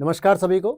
नमस्कार सभी को।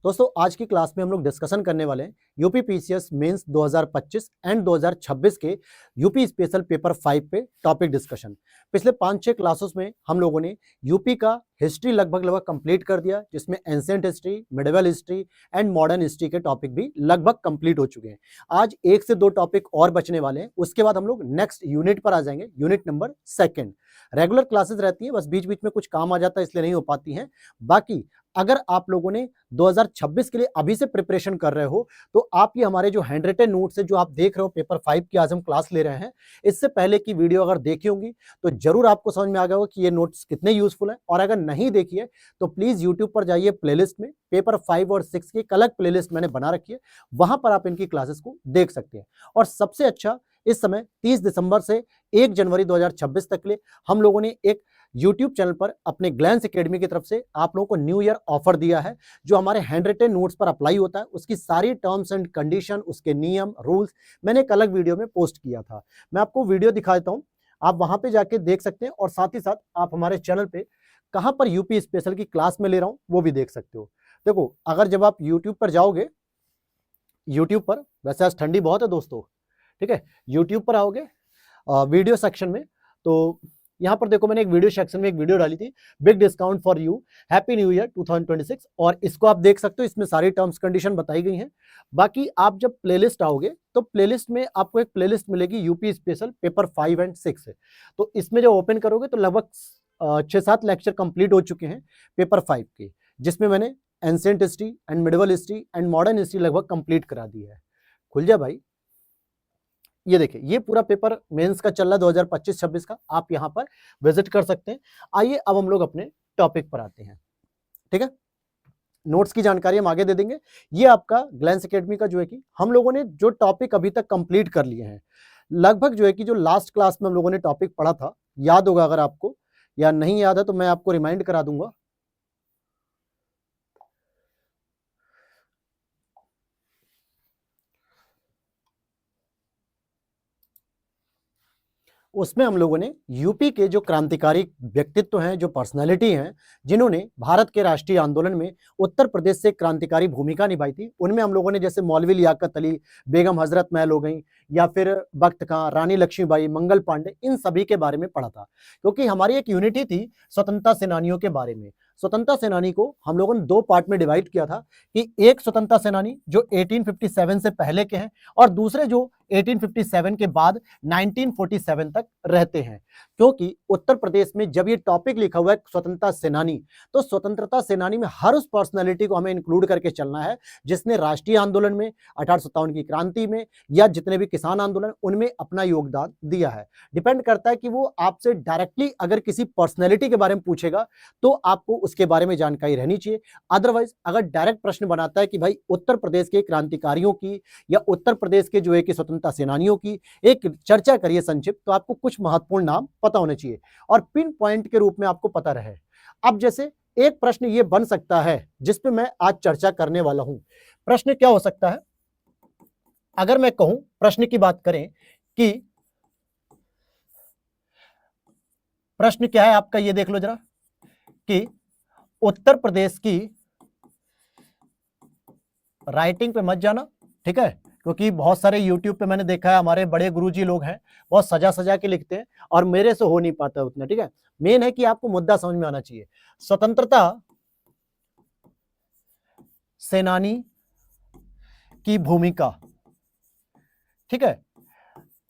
दोस्तों आज की क्लास में हम लोग डिस्कशन करने वाले हैं यूपी पीसीएस मेंस 2025 एंड 2026 के यूपी स्पेशल पेपर 5 पे टॉपिक डिस्कशन। पिछले 5-6 क्लासेस में हम लोगों ने यूपी का हिस्ट्री लगभग कंप्लीट कर दिया, जिसमें ancient history, medieval history and modern history के टॉपिक भी लगभग कंप्लीट हो चुके हैं। आज 1 से 2 टॉपिक और बचने वाले हैं, उसके बाद हम लोग नेक्स्ट यूनिट पर आ जाएंगे, यूनिट नंबर 2। रेगुलर क्लासेस रहती हैं, बस बीच बीच में कुछ काम आ जाता है इसलिए नहीं हो पाती हैं। बाकी अगर आप लोगों ने 2026 के लिए अभी से प्रिपरेशन कर रहे हो तो आप ये हमारे जो हैंड रिटन नोट्स है जो आप देख रहे हो पेपर 5 की आज हम क्लास ले रहे हैं, इससे पहले की वीडियो अगर देखी होंगी तो जरूर आपको समझ में आ गया होगा कि ये नोट्स कितने यूजफुल है। और अगर नहीं देखी है तो प्लीज यूट्यूब पर जाइए, प्लेलिस्ट में पेपर 5 और 6 की एक अलग प्लेलिस्ट मैंने बना रखी है, वहां पर आप इनकी क्लासेस को देख सकते हैं। और सबसे अच्छा, इस समय 30 दिसंबर से 1 जनवरी 2026 तक के लिए हम लोगों ने एक YouTube चैनल पर अपने ग्लैंस एकेडमी की तरफ से आप लोगों को न्यू ईयर ऑफर दिया है, जो हमारे हैंड रिटन नोट्स पर अप्लाई होता है। उसकी सारी टर्म्स एंड कंडीशन, उसके नियम रूल्स मैंने एक अलग वीडियो में पोस्ट किया था। मैं आपको वीडियो दिखा देता हूं, आप वहां पे जाके देख सकते हैं। और साथ ही साथ आप हमारे चैनल पे कहां पर यूपी स्पेशल की क्लास में ले रहा हूं वो भी देख सकते हो। देखो, अगर जब आप यूट्यूब पर जाओगे, यूट्यूब पर वैसे आज ठंडी बहुत है दोस्तों, ठीक है, यूट्यूब पर आओगे वीडियो सेक्शन में, तो यहां पर देखो मैंने एक वीडियो सेक्शन में एक वीडियो डाली थी, big discount for you, happy new year 2026, और इसको आप देख सकते हो। इसमें सारी टर्म्स कंडीशन बताई गई हैं। बाकी आप जब प्लेलिस्ट आओगे तो प्लेलिस्ट में आपको एक प्लेलिस्ट मिलेगी यूपी स्पेशल पेपर 5 एंड 6 है। तो इसमें जब ओपन करोगे तो लगभग 6-7 लेक्चर कंप्लीट हो चुके हैं पेपर 5 के, जिसमें मैंने ancient history and medieval history and modern history लगभग कंप्लीट करा दी है। खुल जा भाई, ये देखिए, ये पूरा पेपर मेंस का चल रहा है 2025-26 का, आप यहां पर विजिट कर सकते हैं। आइए अब हम लोग अपने टॉपिक पर आते हैं, ठीक है। नोट्स की जानकारी हम आगे दे देंगे। ये आपका ग्लैंस एकेडमी का जो है कि हम लोगों ने जो टॉपिक अभी तक कंप्लीट कर लिए हैं, लगभग जो है कि जो लास्ट क्लास में हम लोगों ने टॉपिक पढ़ा था, याद होगा अगर आपको, या नहीं याद है तो मैं आपको रिमाइंड करा दूंगा। उसमें हम लोगों ने यूपी के जो क्रांतिकारी व्यक्तित्व हैं, जो पर्सनैलिटी हैं, जिन्होंने भारत के राष्ट्रीय आंदोलन में उत्तर प्रदेश से क्रांतिकारी भूमिका निभाई थी, उनमें हम लोगों ने जैसे मौलवी लियाकत अली, बेगम हजरत महल हो गई, या फिर बख्त खां, रानी लक्ष्मीबाई, मंगल पांडे, इन सभी के बारे में पढ़ा था। क्योंकि हमारी एक यूनिटी थी स्वतंत्रता सेनानियों के बारे में। स्वतंत्रता सेनानी को हम लोगों ने 2 पार्ट में डिवाइड किया था कि एक स्वतंत्रता सेनानी जो 1857 से पहले के हैं, और दूसरे जो 1857 के बाद 1947 तक रहते हैं। क्योंकि उत्तर प्रदेश में जब ये टॉपिक लिखा हुआ है स्वतंत्रता सेनानी, तो स्वतंत्रता सेनानी में हर उस पर्सनालिटी को हमें इंक्लूड करके चलना है जिसने राष्ट्रीय आंदोलन में, 1857 की क्रांति में, या जितने भी किसान आंदोलन उनमें अपना योगदान दिया है। डिपेंड करता है कि वो आपसे डायरेक्टली अगर किसी पर्सनैलिटी के बारे में पूछेगा तो आपको उसके बारे में जानकारी रहनी चाहिए। अदरवाइज अगर डायरेक्ट प्रश्न बनाता है कि भाई उत्तर प्रदेश के क्रांतिकारियों की या उत्तर प्रदेश के जो है कि स्वतंत्रता सेनानियों की एक चर्चा करिए संक्षिप्त, तो आपको कुछ महत्वपूर्ण नाम पता होने चाहिए और पिन पॉइंट के रूप में आपको पता रहे। अब जैसे एक प्रश्न ये बन सकता है जिस पे मैं आज चर्चा करने वाला हूं। प्रश्न क्या हो सकता है? अगर मैं कहूं, प्रश्न की बात करें कि प्रश्न क्या है आपका, ये देख लो जरा, कि उत्तर प्रदेश की राइटिंग पे मत जाना, ठीक है, क्योंकि बहुत सारे यूट्यूब पे मैंने देखा है हमारे बड़े गुरुजी लोग हैं, बहुत सजा सजा के लिखते हैं और मेरे से हो नहीं पाता उतना, ठीक है। मेन है कि आपको मुद्दा समझ में आना चाहिए। स्वतंत्रता सेनानी की भूमिका, ठीक है,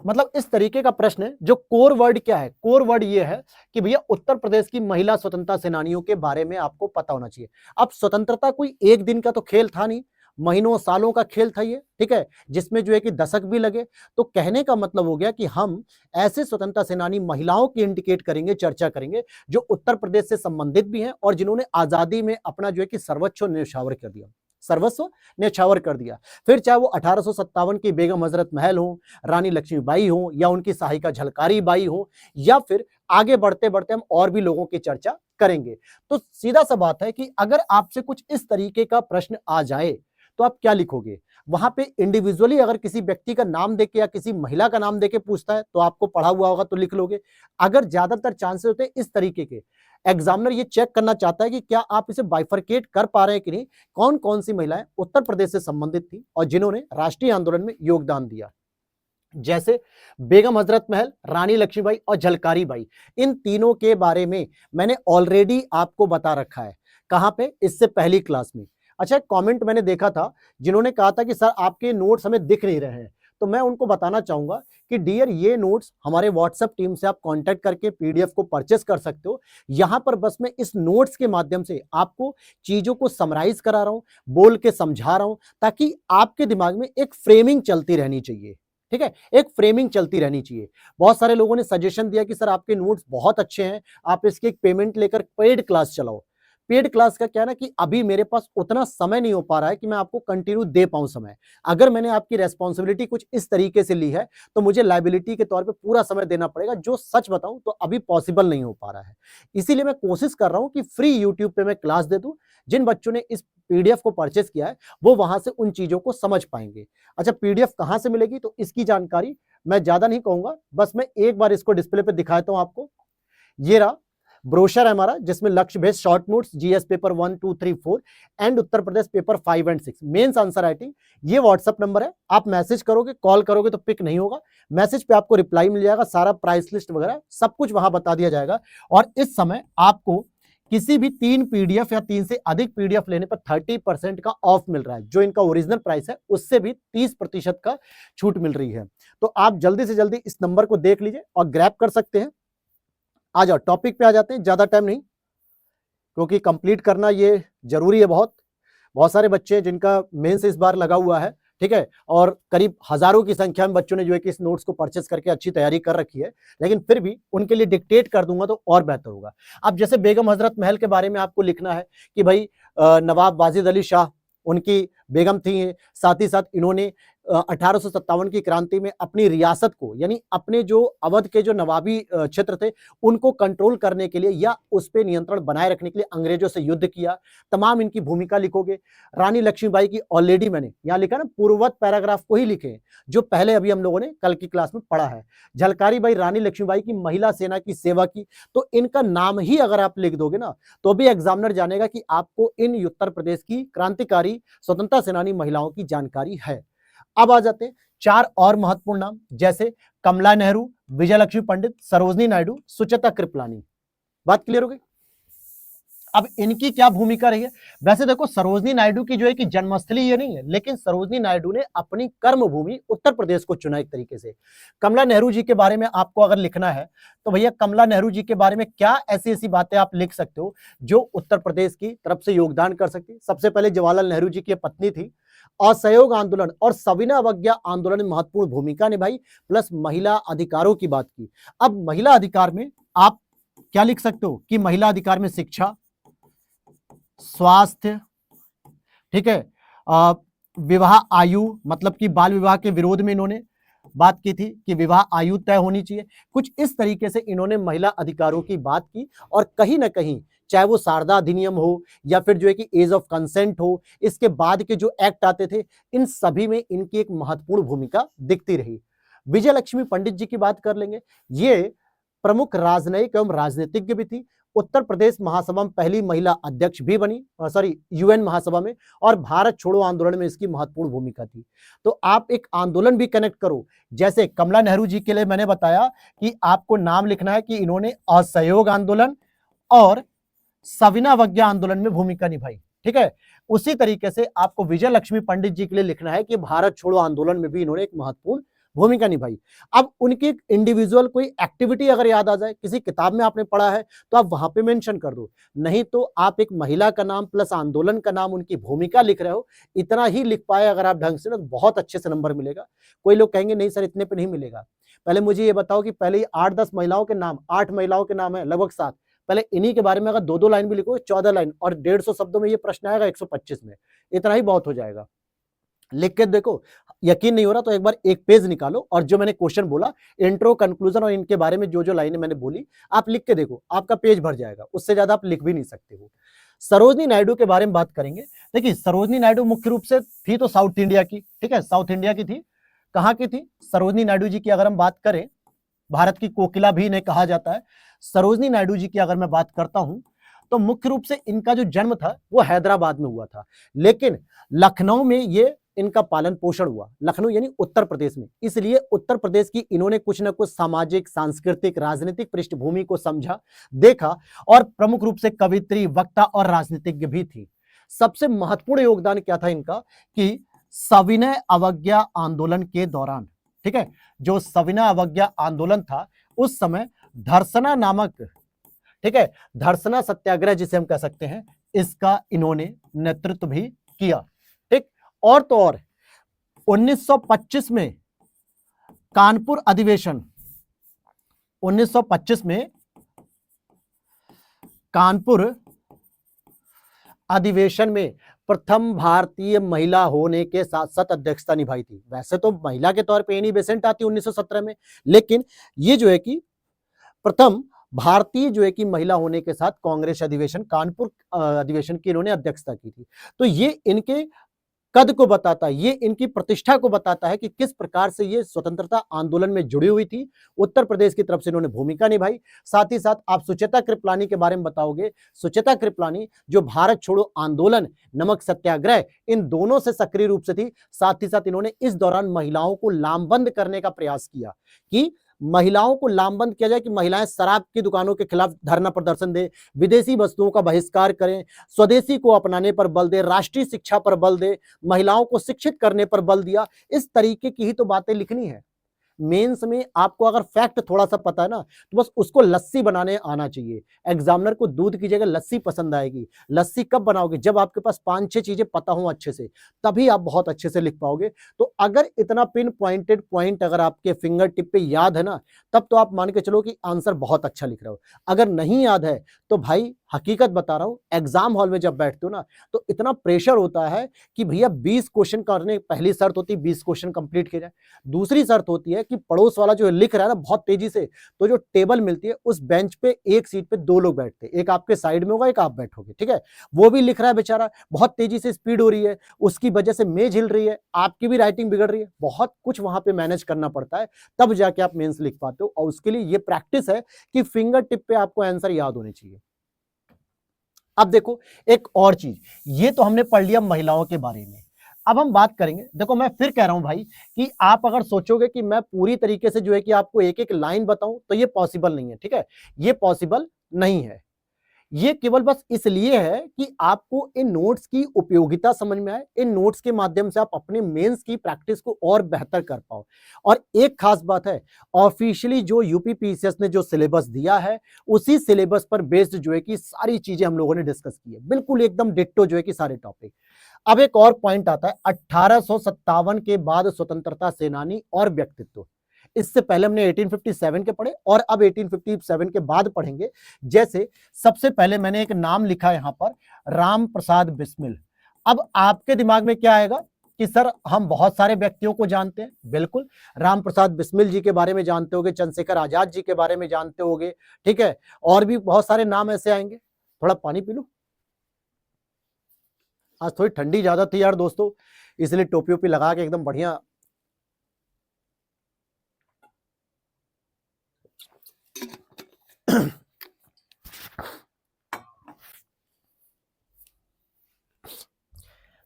मतलब इस तरीके का प्रश्न। जो कोर वर्ड क्या है? कोर वर्ड ये है कि भैया उत्तर प्रदेश की महिला स्वतंत्रता सेनानियों के बारे में आपको पता होना चाहिए। अब स्वतंत्रता कोई एक दिन का तो खेल था नहीं, महीनों सालों का खेल था ये, ठीक है, जिसमें जो है कि दशक भी लगे। तो कहने का मतलब हो गया कि हम ऐसे स्वतंत्रता सेनानी महिलाओं की इंडिकेट करेंगे, चर्चा करेंगे जो उत्तर प्रदेश से संबंधित भी हैं और जिन्होंने आजादी में अपना जो है कि सर्वस्व न्यौछावर कर दिया, सर्वस्व न्यौछावर कर दिया। फिर चाहे वो 1857 की बेगम हजरत महल हो, रानी लक्ष्मीबाई हो, या उनकी सहायिका झलकारी बाई हो, या फिर आगे बढ़ते बढ़ते हम और भी लोगों की चर्चा करेंगे। तो सीधा सा बात है कि अगर आपसे कुछ इस तरीके का प्रश्न आ जाए तो आप क्या लिखोगे? वहां पे इंडिविजुअली अगर किसी व्यक्ति का नाम देके या किसी महिला का नाम देके पूछता है तो आपको पढ़ा हुआ होगा तो लिख लोगे। अगर ज्यादातर चांसेस होते हैं इस तरीके के, एग्जामिनर ये चेक करना चाहता है कि क्या आप इसे बाइफरकेट कर पा रहे हैं कि नहीं, कौन कौन सी महिलाएं उत्तर प्रदेश से संबंधित थी और जिन्होंने राष्ट्रीय आंदोलन में योगदान दिया। जैसे बेगम हजरत महल, रानी लक्ष्मीबाई और झलकारी बाई, इन तीनों के बारे में मैंने ऑलरेडी आपको बता रखा है। कहां पे? इससे पहली क्लास में। अच्छा, कमेंट मैंने देखा था जिन्होंने कहा था कि सर आपके नोट्स हमें दिख नहीं रहे हैं, तो मैं उनको बताना चाहूंगा कि डियर, ये नोट्स हमारे व्हाट्सएप टीम से आप कांटेक्ट करके पीडीएफ को परचेस कर सकते हो। यहां पर बस मैं इस नोट्स के माध्यम से आपको चीजों को समराइज करा रहा हूं, बोल के समझा रहा हूं, ताकि आपके दिमाग में एक फ्रेमिंग चलती रहनी चाहिए। ठीक है, एक फ्रेमिंग चलती रहनी चाहिए। बहुत सारे लोगों ने सजेशन दिया कि सर आपके नोट्स बहुत अच्छे हैं, आप इसकी एक पेमेंट लेकर पेड क्लास चलाओ। पेड क्लास का क्या है ना कि अभी मेरे पास उतना समय नहीं हो पा रहा है कि मैं आपको कंटिन्यू दे पाऊं समय। अगर मैंने आपकी रेस्पॉन्सिबिलिटी कुछ इस तरीके से ली है तो मुझे लायबिलिटी के तौर पे पूरा समय देना पड़ेगा, जो सच बताऊं तो अभी पॉसिबल नहीं हो पा रहा है। इसीलिए मैं कोशिश कर रहा हूं कि फ्री यूट्यूब पे मैं क्लास दे दूं। जिन बच्चों ने इस पीडीएफ को परचेस किया है वो वहां से उन चीजों को समझ पाएंगे। अच्छा, पीडीएफ कहां से मिलेगी, तो इसकी जानकारी मैं ज्यादा नहीं कहूंगा, बस मैं एक बार इसको डिस्प्ले पे दिखाता हूं आपको। ये रहा ब्रोशर है हमारा, जिसमें लक्ष्य based short notes, GS paper 1, 2, 3, 4 and Uttar Pradesh paper 5 and 6 mains answer writing. ये व्हाट्सएप नंबर है, आप मैसेज करोगे, कॉल करोगे तो पिक नहीं होगा, मैसेज पे आपको रिप्लाई मिल जाएगा, सारा प्राइस लिस्ट वगैरह सब कुछ वहां बता दिया जाएगा। और इस समय आपको किसी भी 3 पीडीएफ या 3 से अधिक पीडीएफ लेने पर 30% का ऑफ मिल रहा है। जो इनका ओरिजिनल प्राइस है उससे भी 30% का छूट मिल रही है। तो आप जल्दी से जल्दी इस नंबर को देख लीजिए और ग्रैब कर सकते हैं। आ जाओ, टॉपिक पे आ जाते हैं, ज्यादा टाइम नहीं, क्योंकि कंप्लीट करना ये जरूरी है। बहुत सारे बच्चे हैं जिनका मेंस इस बार लगा हुआ है, ठीक है, और करीब हजारों की संख्या में बच्चों ने जो है कि इस नोट्स को परचेस करके अच्छी तैयारी कर रखी है, लेकिन फिर भी उनके लिए डिक्टेट कर दूंगा तो और बेहतर होगा। अब जैसे बेगम हजरत महल के बारे में आपको लिखना है कि भाई नवाब वाजिद अली शाह उनकी बेगम थी, साथ ही साथ इन्होंने 1857 की क्रांति में अपनी रियासत को, यानी अपने जो अवध के जो नवाबी क्षेत्र थे उनको कंट्रोल करने के लिए या उस पर नियंत्रण बनाए रखने के लिए अंग्रेजों से युद्ध किया। तमाम इनकी भूमिका लिखोगे। रानी लक्ष्मीबाई की ऑलरेडी मैंने यहाँ लिखा ना, पूर्ववत पैराग्राफ को ही लिखे जो पहले अभी हम लोगों ने कल की क्लास में पढ़ा है। झलकारी बाई, रानी लक्ष्मीबाई की महिला सेना की सेवा की, तो इनका नाम ही अगर आप लिख दोगे ना तो भी एग्जामिनर जानेगा कि आपको इन उत्तर प्रदेश की क्रांतिकारी स्वतंत्रता सेनानी महिलाओं की जानकारी है। अब आ जाते हैं 4 और महत्वपूर्ण नाम, जैसे कमला नेहरू, विजयलक्ष्मी पंडित, सरोजनी नायडू, सुचेता कृपलानी। बात क्लियर हो गई? अब इनकी क्या भूमिका रही है? वैसे देखो, सरोजनी नायडू की जो है कि जन्मस्थली ये नहीं है, लेकिन सरोजनी नायडू ने अपनी कर्म भूमि उत्तर प्रदेश को चुना एक तरीके से। कमला नेहरू जी के बारे में आपको अगर लिखना है तो भैया कमला नेहरू जी के बारे में क्या ऐसी ऐसी बातें आप लिख सकते हो जो उत्तर प्रदेश की तरफ से योगदान कर सकती। सबसे पहले जवाहरलाल नेहरू जी की पत्नी थी, असहयोग आंदोलन और सविनय अवज्ञा आंदोलन में महत्वपूर्ण भूमिका निभाई, प्लस महिला अधिकारों की बात की। अब महिला अधिकार में आप क्या लिख सकते हो कि महिला अधिकार में शिक्षा, स्वास्थ्य, ठीक है, विवाह आयु, मतलब कि बाल विवाह के विरोध में इन्होंने बात की थी कि विवाह आयु तय होनी चाहिए। कुछ इस तरीके से इन्होंने महिला अधिकारों की बात की, और कहीं ना कहीं चाहे वो शारदा अधिनियम हो या फिर जो है कि एज ऑफ कंसेंट हो, इसके बाद के जो एक्ट आते थे, इन सभी में इनकी एक महत्वपूर्ण भूमिका दिखती रही। विजय लक्ष्मी पंडित जी की बात कर लेंगे, ये प्रमुख राजनयिक एवं राजनीतिज्ञ भी थी। उत्तर प्रदेश महासभा में पहली महिला अध्यक्ष भी बनी, यूएन महासभा में, और भारत छोड़ो आंदोलन में इसकी महत्वपूर्ण भूमिका थी। तो आप एक आंदोलन भी कनेक्ट करो, जैसे कमला नेहरू जी के लिए मैंने बताया कि आपको नाम लिखना है कि इन्होंने असहयोग आंदोलन और सविनय अवज्ञा आंदोलन में भूमिका निभाई, ठीक है। उसी तरीके से आपको विजय लक्ष्मी पंडित जी के लिए लिखना है कि भारत छोड़ो आंदोलन में भी इन्होंने एक महत्वपूर्ण भूमिका निभाई। अब उनकी इंडिविजुअल कोई एक्टिविटी अगर याद आ जाए, किसी किताब में आपने पढ़ा है, तो आप वहां पे मेंशन कर दो। नहीं तो आप एक महिला का नाम प्लस आंदोलन का नाम, उनकी भूमिका लिख रहे हो, इतना ही लिख पाए अगर आप ढंग से, ना बहुत अच्छे से नंबर मिलेगा। कोई लोग कहेंगे नहीं सर इतने पे नहीं मिलेगा। पहले मुझे ये बताओ कि पहले 8-10 महिलाओं के नाम, 8 महिलाओं के नाम है, लगभग 7, पहले इन्हीं के बारे में अगर 2-2 लाइन भी लिखो, 14 लाइन, और 150 शब्दों में ये प्रश्न आएगा 125 में, इतना ही बहुत हो जाएगा। लिख के देखो, यकीन नहीं हो रहा तो एक बार एक पेज निकालो और जो मैंने क्वेश्चन बोला, इंट्रो, कंक्लूजन और इनके बारे में जो जो लाइनें मैंने बोली, आप लिख के देखो, आपका पेज भर जाएगा। उससे ज्यादा आप लिख भी नहीं सकते हो। सरोजनी नायडू के बारे में बात करेंगे। देखिए, सरोजनी नायडू मुख्य रूप से थी तो साउथ इंडिया की, ठीक है, साउथ इंडिया की थी। कहाँ की थी सरोजनी नायडू जी की? अगर हम बात करें, भारत की कोकिला भी इन्हें कहा जाता है। सरोजनी नायडू जी की अगर मैं बात करता हूं तो मुख्य रूप से इनका जो जन्म था वो हैदराबाद में हुआ था, लेकिन लखनऊ में ये इनका पालन पोषण हुआ, लखनऊ यानी उत्तर प्रदेश में। इसलिए उत्तर प्रदेश की इन्होंने कुछ ना कुछ सामाजिक, सांस्कृतिक, राजनीतिक पृष्ठभूमि को समझा, देखा, और प्रमुख रूप से कवित्री, वक्ता और राजनीतिज्ञ भी थी। सबसे महत्वपूर्ण योगदान क्या था इनका कि सविनय अवज्ञा आंदोलन के दौरान, ठीक है, जो सविनय अवज्ञा आंदोलन था उस समय धर्सना नामक, ठीक है, धर्सना सत्याग्रह जिसे हम कह सकते हैं, इसका इन्होंने नेतृत्व भी किया। ठीक, और तो और 1925 में कानपुर अधिवेशन, 1925 में कानपुर अधिवेशन में प्रथम भारतीय महिला होने के साथ साथ अध्यक्षता निभाई थी। वैसे तो महिला के तौर पे एनी बेसेंट आती 1917 में, लेकिन ये जो है कि प्रथम भारतीय जो है कि महिला होने के साथ कांग्रेस अधिवेशन, कानपुर अधिवेशन की इन्होंने अध्यक्षता की थी। तो ये इनके कद को बताता है, ये इनकी प्रतिष्ठा को बताता है कि किस प्रकार से ये स्वतंत्रता आंदोलन में जुड़ी हुई थी। उत्तर प्रदेश की तरफ से इन्होंने भूमिका निभाई। साथ ही साथ आप सुचेता कृपलानी के बारे में बताओगे। सुचेता कृपलानी जो भारत छोड़ो आंदोलन, नमक सत्याग्रह, इन दोनों से सक्रिय रूप से थी। साथ ही साथ इन्होंने इस दौरान महिलाओं को लामबंद करने का प्रयास किया कि महिलाओं को लामबंद किया जाए, कि महिलाएं शराब की दुकानों के खिलाफ धरना प्रदर्शन दें, विदेशी वस्तुओं का बहिष्कार करें, स्वदेशी को अपनाने पर बल दे, राष्ट्रीय शिक्षा पर बल दे, महिलाओं को शिक्षित करने पर बल दिया। इस तरीके की ही तो बातें लिखनी है। मेंस में आपको अगर फैक्ट थोड़ा सा पता है ना, तो बस उसको लस्सी बनाने आना चाहिए। एग्जामिनर को दूध की जगह लस्सी पसंद आएगी। लस्सी कब बनाओगे? जब आपके पास 5-6 चीजें पता हो अच्छे से, तभी आप बहुत अच्छे से लिख पाओगे। तो अगर इतना पिन पॉइंटेड पॉइंट अगर आपके फिंगर टिप पे याद है ना, तब तो आप मान के चलो कि आंसर बहुत अच्छा लिख रहे हो। अगर नहीं याद है तो भाई हकीकत बता रहा हूं, एग्जाम हॉल में जब बैठते हो ना, तो इतना प्रेशर होता है कि भैया 20 क्वेश्चन करने, पहली शर्त होती है 20 क्वेश्चन कंप्लीट किए जाए। दूसरी शर्त होती है कि पड़ोस वाला जो लिख रहा है ना बहुत तेजी से, तो जो टेबल मिलती है उस बेंच पे एक सीट पे 2 लोग बैठते हैं, एक आपके साइड में होगा, एक आप बैठोगे, ठीक है। वो भी लिख रहा है बेचारा, बहुत तेजी से स्पीड हो रही है, उसकी वजह से मेज हिल रही है, आपकी भी राइटिंग बिगड़ रही है, बहुत कुछ वहां पे मैनेज करना पड़ता है, तब जाके आप मेंस लिख पाते हो। और उसके लिए ये प्रैक्टिस है कि फिंगर टिप पे आपको आंसर याद होने चाहिए। अब देखो एक और चीज, ये तो हमने पढ़ लिया महिलाओं के बारे में। अब हम बात करेंगे, देखो मैं फिर कह रहा हूं भाई कि आप अगर सोचोगे कि मैं पूरी तरीके से जो है कि आपको एक एक लाइन बताऊं, तो ये पॉसिबल नहीं है, ठीक है, ये पॉसिबल नहीं है। ये केवल बस इसलिए है कि आपको इन नोट्स की उपयोगिता समझ में आए, इन नोट्स के माध्यम से आप अपने मेंस की प्रैक्टिस को और बेहतर कर पाओ। और एक खास बात है, ऑफिशियली जो यूपीपीसीएस ने जो सिलेबस दिया है, उसी सिलेबस पर बेस्ड जो है कि सारी चीजें हम लोगों ने डिस्कस की है, बिल्कुल एकदम डिट्टो जो है कि सारे टॉपिक। अब एक और पॉइंट आता है, 1857 के बाद स्वतंत्रता सेनानी और व्यक्तित्व। इससे पहले हमने 1857 के पढ़े और अब 1857 के बाद पढ़ेंगे। जैसे सबसे पहले मैंने एक नाम लिखा यहां पर, राम प्रसाद बिस्मिल। अब आपके दिमाग में क्या आएगा कि सर हम बहुत सारे व्यक्तियों को जानते हैं। बिल्कुल, राम प्रसाद बिस्मिल जी के बारे में जानते होगे, चंद्रशेखर आजाद जी के बारे में जानते होगे, ठीक है, और भी बहुत सारे नाम ऐसे आएंगे। थोड़ा पानी पी लो, आज थोड़ी ठंडी ज्यादा थी यार दोस्तों, इसलिए टोपी ओपी लगा के एकदम बढ़िया।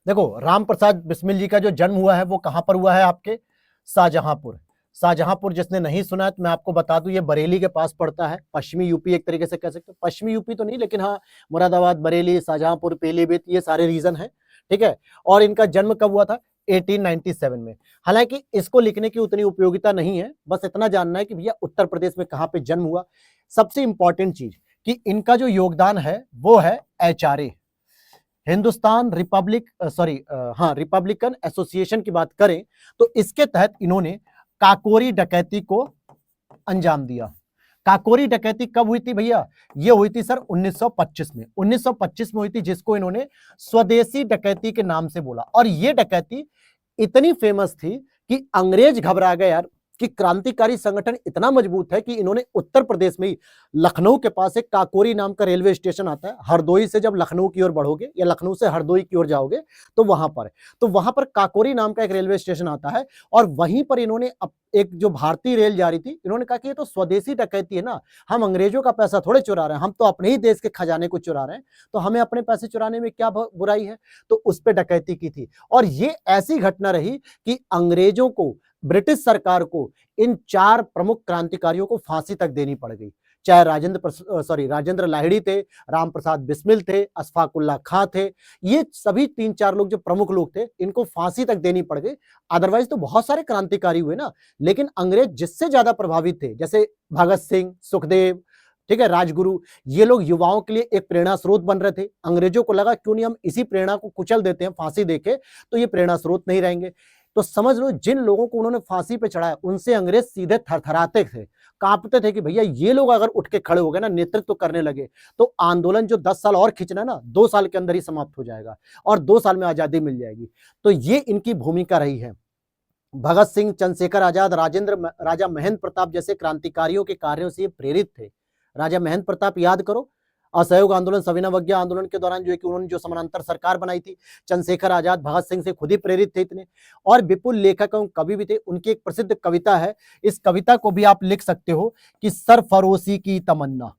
देखो राम प्रसाद बिस्मिल जी का जो जन्म हुआ है वो कहां पर हुआ है? आपके शाहजहांपुर। शाहजहांपुर जिसने नहीं सुना है तो मैं आपको बता दूं, ये बरेली के पास पड़ता है, पश्चिमी यूपी एक तरीके से कह सकते हो। पश्चिमी यूपी तो नहीं, लेकिन हाँ मुरादाबाद, बरेली, शाहजहांपुर, पीलीभीत, ये सारे रीजन है, ठीक है। और इनका जन्म कब हुआ था? 1897 में। हालांकि इसको लिखने की उतनी उपयोगिता नहीं है, बस इतना जानना है कि भैया उत्तर प्रदेश में कहां पे जन्म हुआ। सबसे इंपॉर्टेंट चीज कि इनका जो योगदान है वो है HRA, हिंदुस्तान रिपब्लिकन एसोसिएशन की बात करें तो इसके तहत इन्होंने काकोरी डकैती को अंजाम दिया। काकोरी डकैती कब हुई थी भैया? ये हुई थी सर 1925 में। 1925 में हुई थी, जिसको इन्होंने स्वदेशी डकैती के नाम से बोला। और ये डकैती इतनी फेमस थी कि अंग्रेज घबरा गए यार कि क्रांतिकारी संगठन इतना मजबूत है कि इन्होंने उत्तर प्रदेश में ही लखनऊ के पास एक काकोरी नाम का रेलवे स्टेशन आता है। हरदोई से जब लखनऊ की ओर बढ़ोगे या लखनऊ से हरदोई की ओर जाओगे तो वहां पर काकोरी नाम का एक रेलवे स्टेशन आता है और वहीं पर इन्होंने एक जो भारतीय रेल जा रही थी, इन्होंने कहा कि ये तो स्वदेशी डकैती है ना, हम अंग्रेजों का पैसा थोड़े चुरा रहे हैं, हम तो अपने ही देश के खजाने को चुरा रहे हैं, तो हमें अपने पैसे चुराने में क्या बुराई है। तो उस पर डकैती की थी और ये ऐसी घटना रही कि अंग्रेजों को, ब्रिटिश सरकार को इन 4 प्रमुख क्रांतिकारियों को फांसी तक देनी पड़ गई। चाहे राजेंद्र लाहिड़ी थे, राम प्रसाद बिस्मिल थे, अशफाकुल्ला खां थे, ये सभी 3-4 लोग जो प्रमुख लोग थे, इनको फांसी तक देनी पड़ गई। अदरवाइज तो बहुत सारे क्रांतिकारी हुए ना, लेकिन अंग्रेज जिससे ज्यादा प्रभावित थे, जैसे भगत सिंह, सुखदेव, ठीक है, राजगुरु, ये लोग युवाओं के लिए एक प्रेरणा स्रोत बन रहे थे। अंग्रेजों को लगा क्यों नहीं हम इसी प्रेरणा को कुचल देते हैं फांसी देके, तो ये प्रेरणा स्रोत नहीं रहेंगे। तो समझ लो जिन लोगों को उन्होंने फांसी पे चढ़ाया उनसे अंग्रेज सीधे थरथराते थे, कांपते थे कि भैया ये लोग अगर उठ के खड़े हो गए ना, नेतृत्व करने लगे, तो आंदोलन जो 10 साल और खींचना ना 2 साल के अंदर ही समाप्त हो जाएगा और 2 साल में आजादी मिल जाएगी। तो ये इनकी भूमिका रही है। भगत सिंह, चंद्रशेखर आजाद, राजा महेंद्र प्रताप जैसे क्रांतिकारियों के कार्यों से ये प्रेरित थे। राजा महेंद्र प्रताप याद करो, असहयोग आंदोलन, सविनय आंदोलन के दौरान जो है कि उन्होंने जो समानांतर सरकार बनाई थी। चंद्रशेखर आजाद भगत सिंह से खुद ही प्रेरित थे इतने, और विपुल लेखक एवं कवि भी थे। उनकी एक प्रसिद्ध कविता है, इस कविता को भी आप लिख सकते हो कि सरफरोशी की तमन्ना।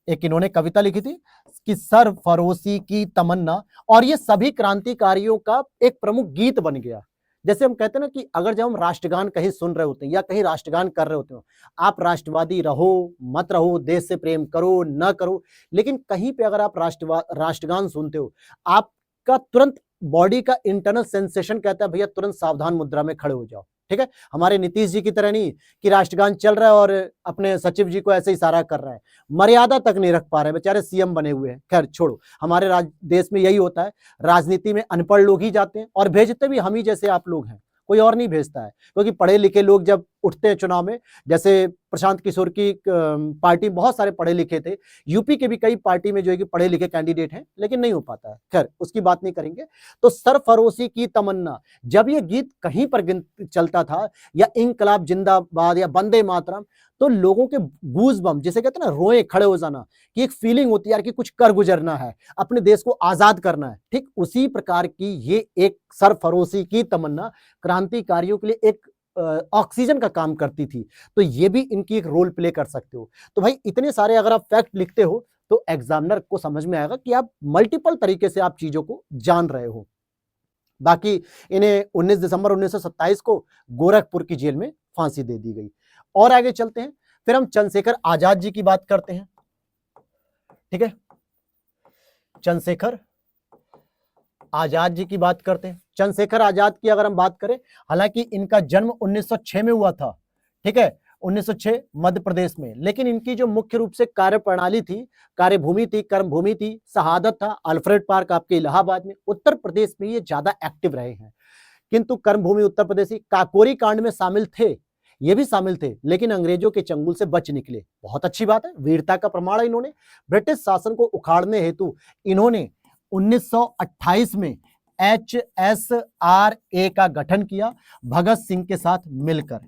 एक इन्होंने कविता लिखी थी कि सरफरोशी की तमन्ना, और ये सभी क्रांतिकारियों का एक प्रमुख गीत बन गया। जैसे हम कहते हैं ना कि अगर जब हम राष्ट्रगान कहीं सुन रहे होते हैं या कहीं राष्ट्रगान कर रहे होते हो, आप राष्ट्रवादी रहो मत रहो, देश से प्रेम करो न करो, लेकिन कहीं पे अगर आप राष्ट्रगान सुनते हो, आपका तुरंत बॉडी का इंटरनल सेंसेशन कहता है भैया तुरंत सावधान मुद्रा में खड़े हो जाओ। ठीक है, हमारे नीतीश जी की तरह नहीं कि राष्ट्रगान चल रहा है और अपने सचिव जी को ऐसे इशारा कर रहा है, मर्यादा तक नहीं रख पा रहे, बेचारे सीएम बने हुए हैं। खैर छोड़ो, हमारे देश में यही होता है, राजनीति में अनपढ़ लोग ही जाते हैं और भेजते भी हम ही जैसे आप लोग हैं, कोई और नहीं भेजता है। क्योंकि पढ़े लिखे लोग जब उठते हैं चुनाव में, जैसे प्रशांत किशोर की पार्टी बहुत सारे पढ़े लिखे थे, यूपी के भी कई पार्टी में जो है कि पढ़े लिखे कैंडिडेट हैं, लेकिन नहीं हो पाता है। खैर उसकी बात नहीं करेंगे। तो सरफरोशी की तमन्ना, जब ये गीत कहीं पर चलता था, या इंकलाब जिंदाबाद या वंदे मातरम, तो लोगों के गूज बम, जिसे कहते हैं ना रोए खड़े हो जाना, कि एक फीलिंग होती है यार कि कुछ कर गुजरना है, अपने देश को आजाद करना है। ठीक उसी प्रकार की ये एक सरफरोशी की तमन्ना क्रांतिकारियों के लिए एक ऑक्सीजन का काम करती थी। तो ये भी इनकी एक रोल प्ले कर सकते हो। तो भाई इतने सारे अगर आप फैक्ट लिखते हो तो एग्जामिनर को समझ में आएगा कि आप मल्टीपल तरीके से आप चीजों को जान रहे हो। बाकी इन्हें 19 दिसंबर 1927 को गोरखपुर की जेल में फांसी दे दी गई। और आगे चलते हैं, फिर हम चंद्रशेखर आजाद जी की बात करते हैं। ठीक है, चंद्रशेखर आजाद जी की बात करते हैं। चंद्रशेखर आजाद की अगर हम बात करें, हालांकि इनका जन्म 1906 में हुआ था। ठीक है, 1906 मध्य प्रदेश में, लेकिन इनकी जो मुख्य रूप से कार्य प्रणाली थी, कार्यभूमि थी, कर्मभूमि थी, शहादत था अल्फ्रेड पार्क आपके इलाहाबाद में। उत्तर प्रदेश में ये ज्यादा एक्टिव रहे हैं, किंतु कर्मभूमि उत्तर प्रदेशी। काकोरी कांड में शामिल थे, ये भी शामिल थे, लेकिन अंग्रेजों के चंगुल से बच निकले। बहुत अच्छी बात है, वीरता का प्रमाण है। इन्होंने ब्रिटिश शासन को उखाड़ने हेतु इन्होंने 1928 में HSRA का गठन किया, भगत सिंह के साथ मिलकर।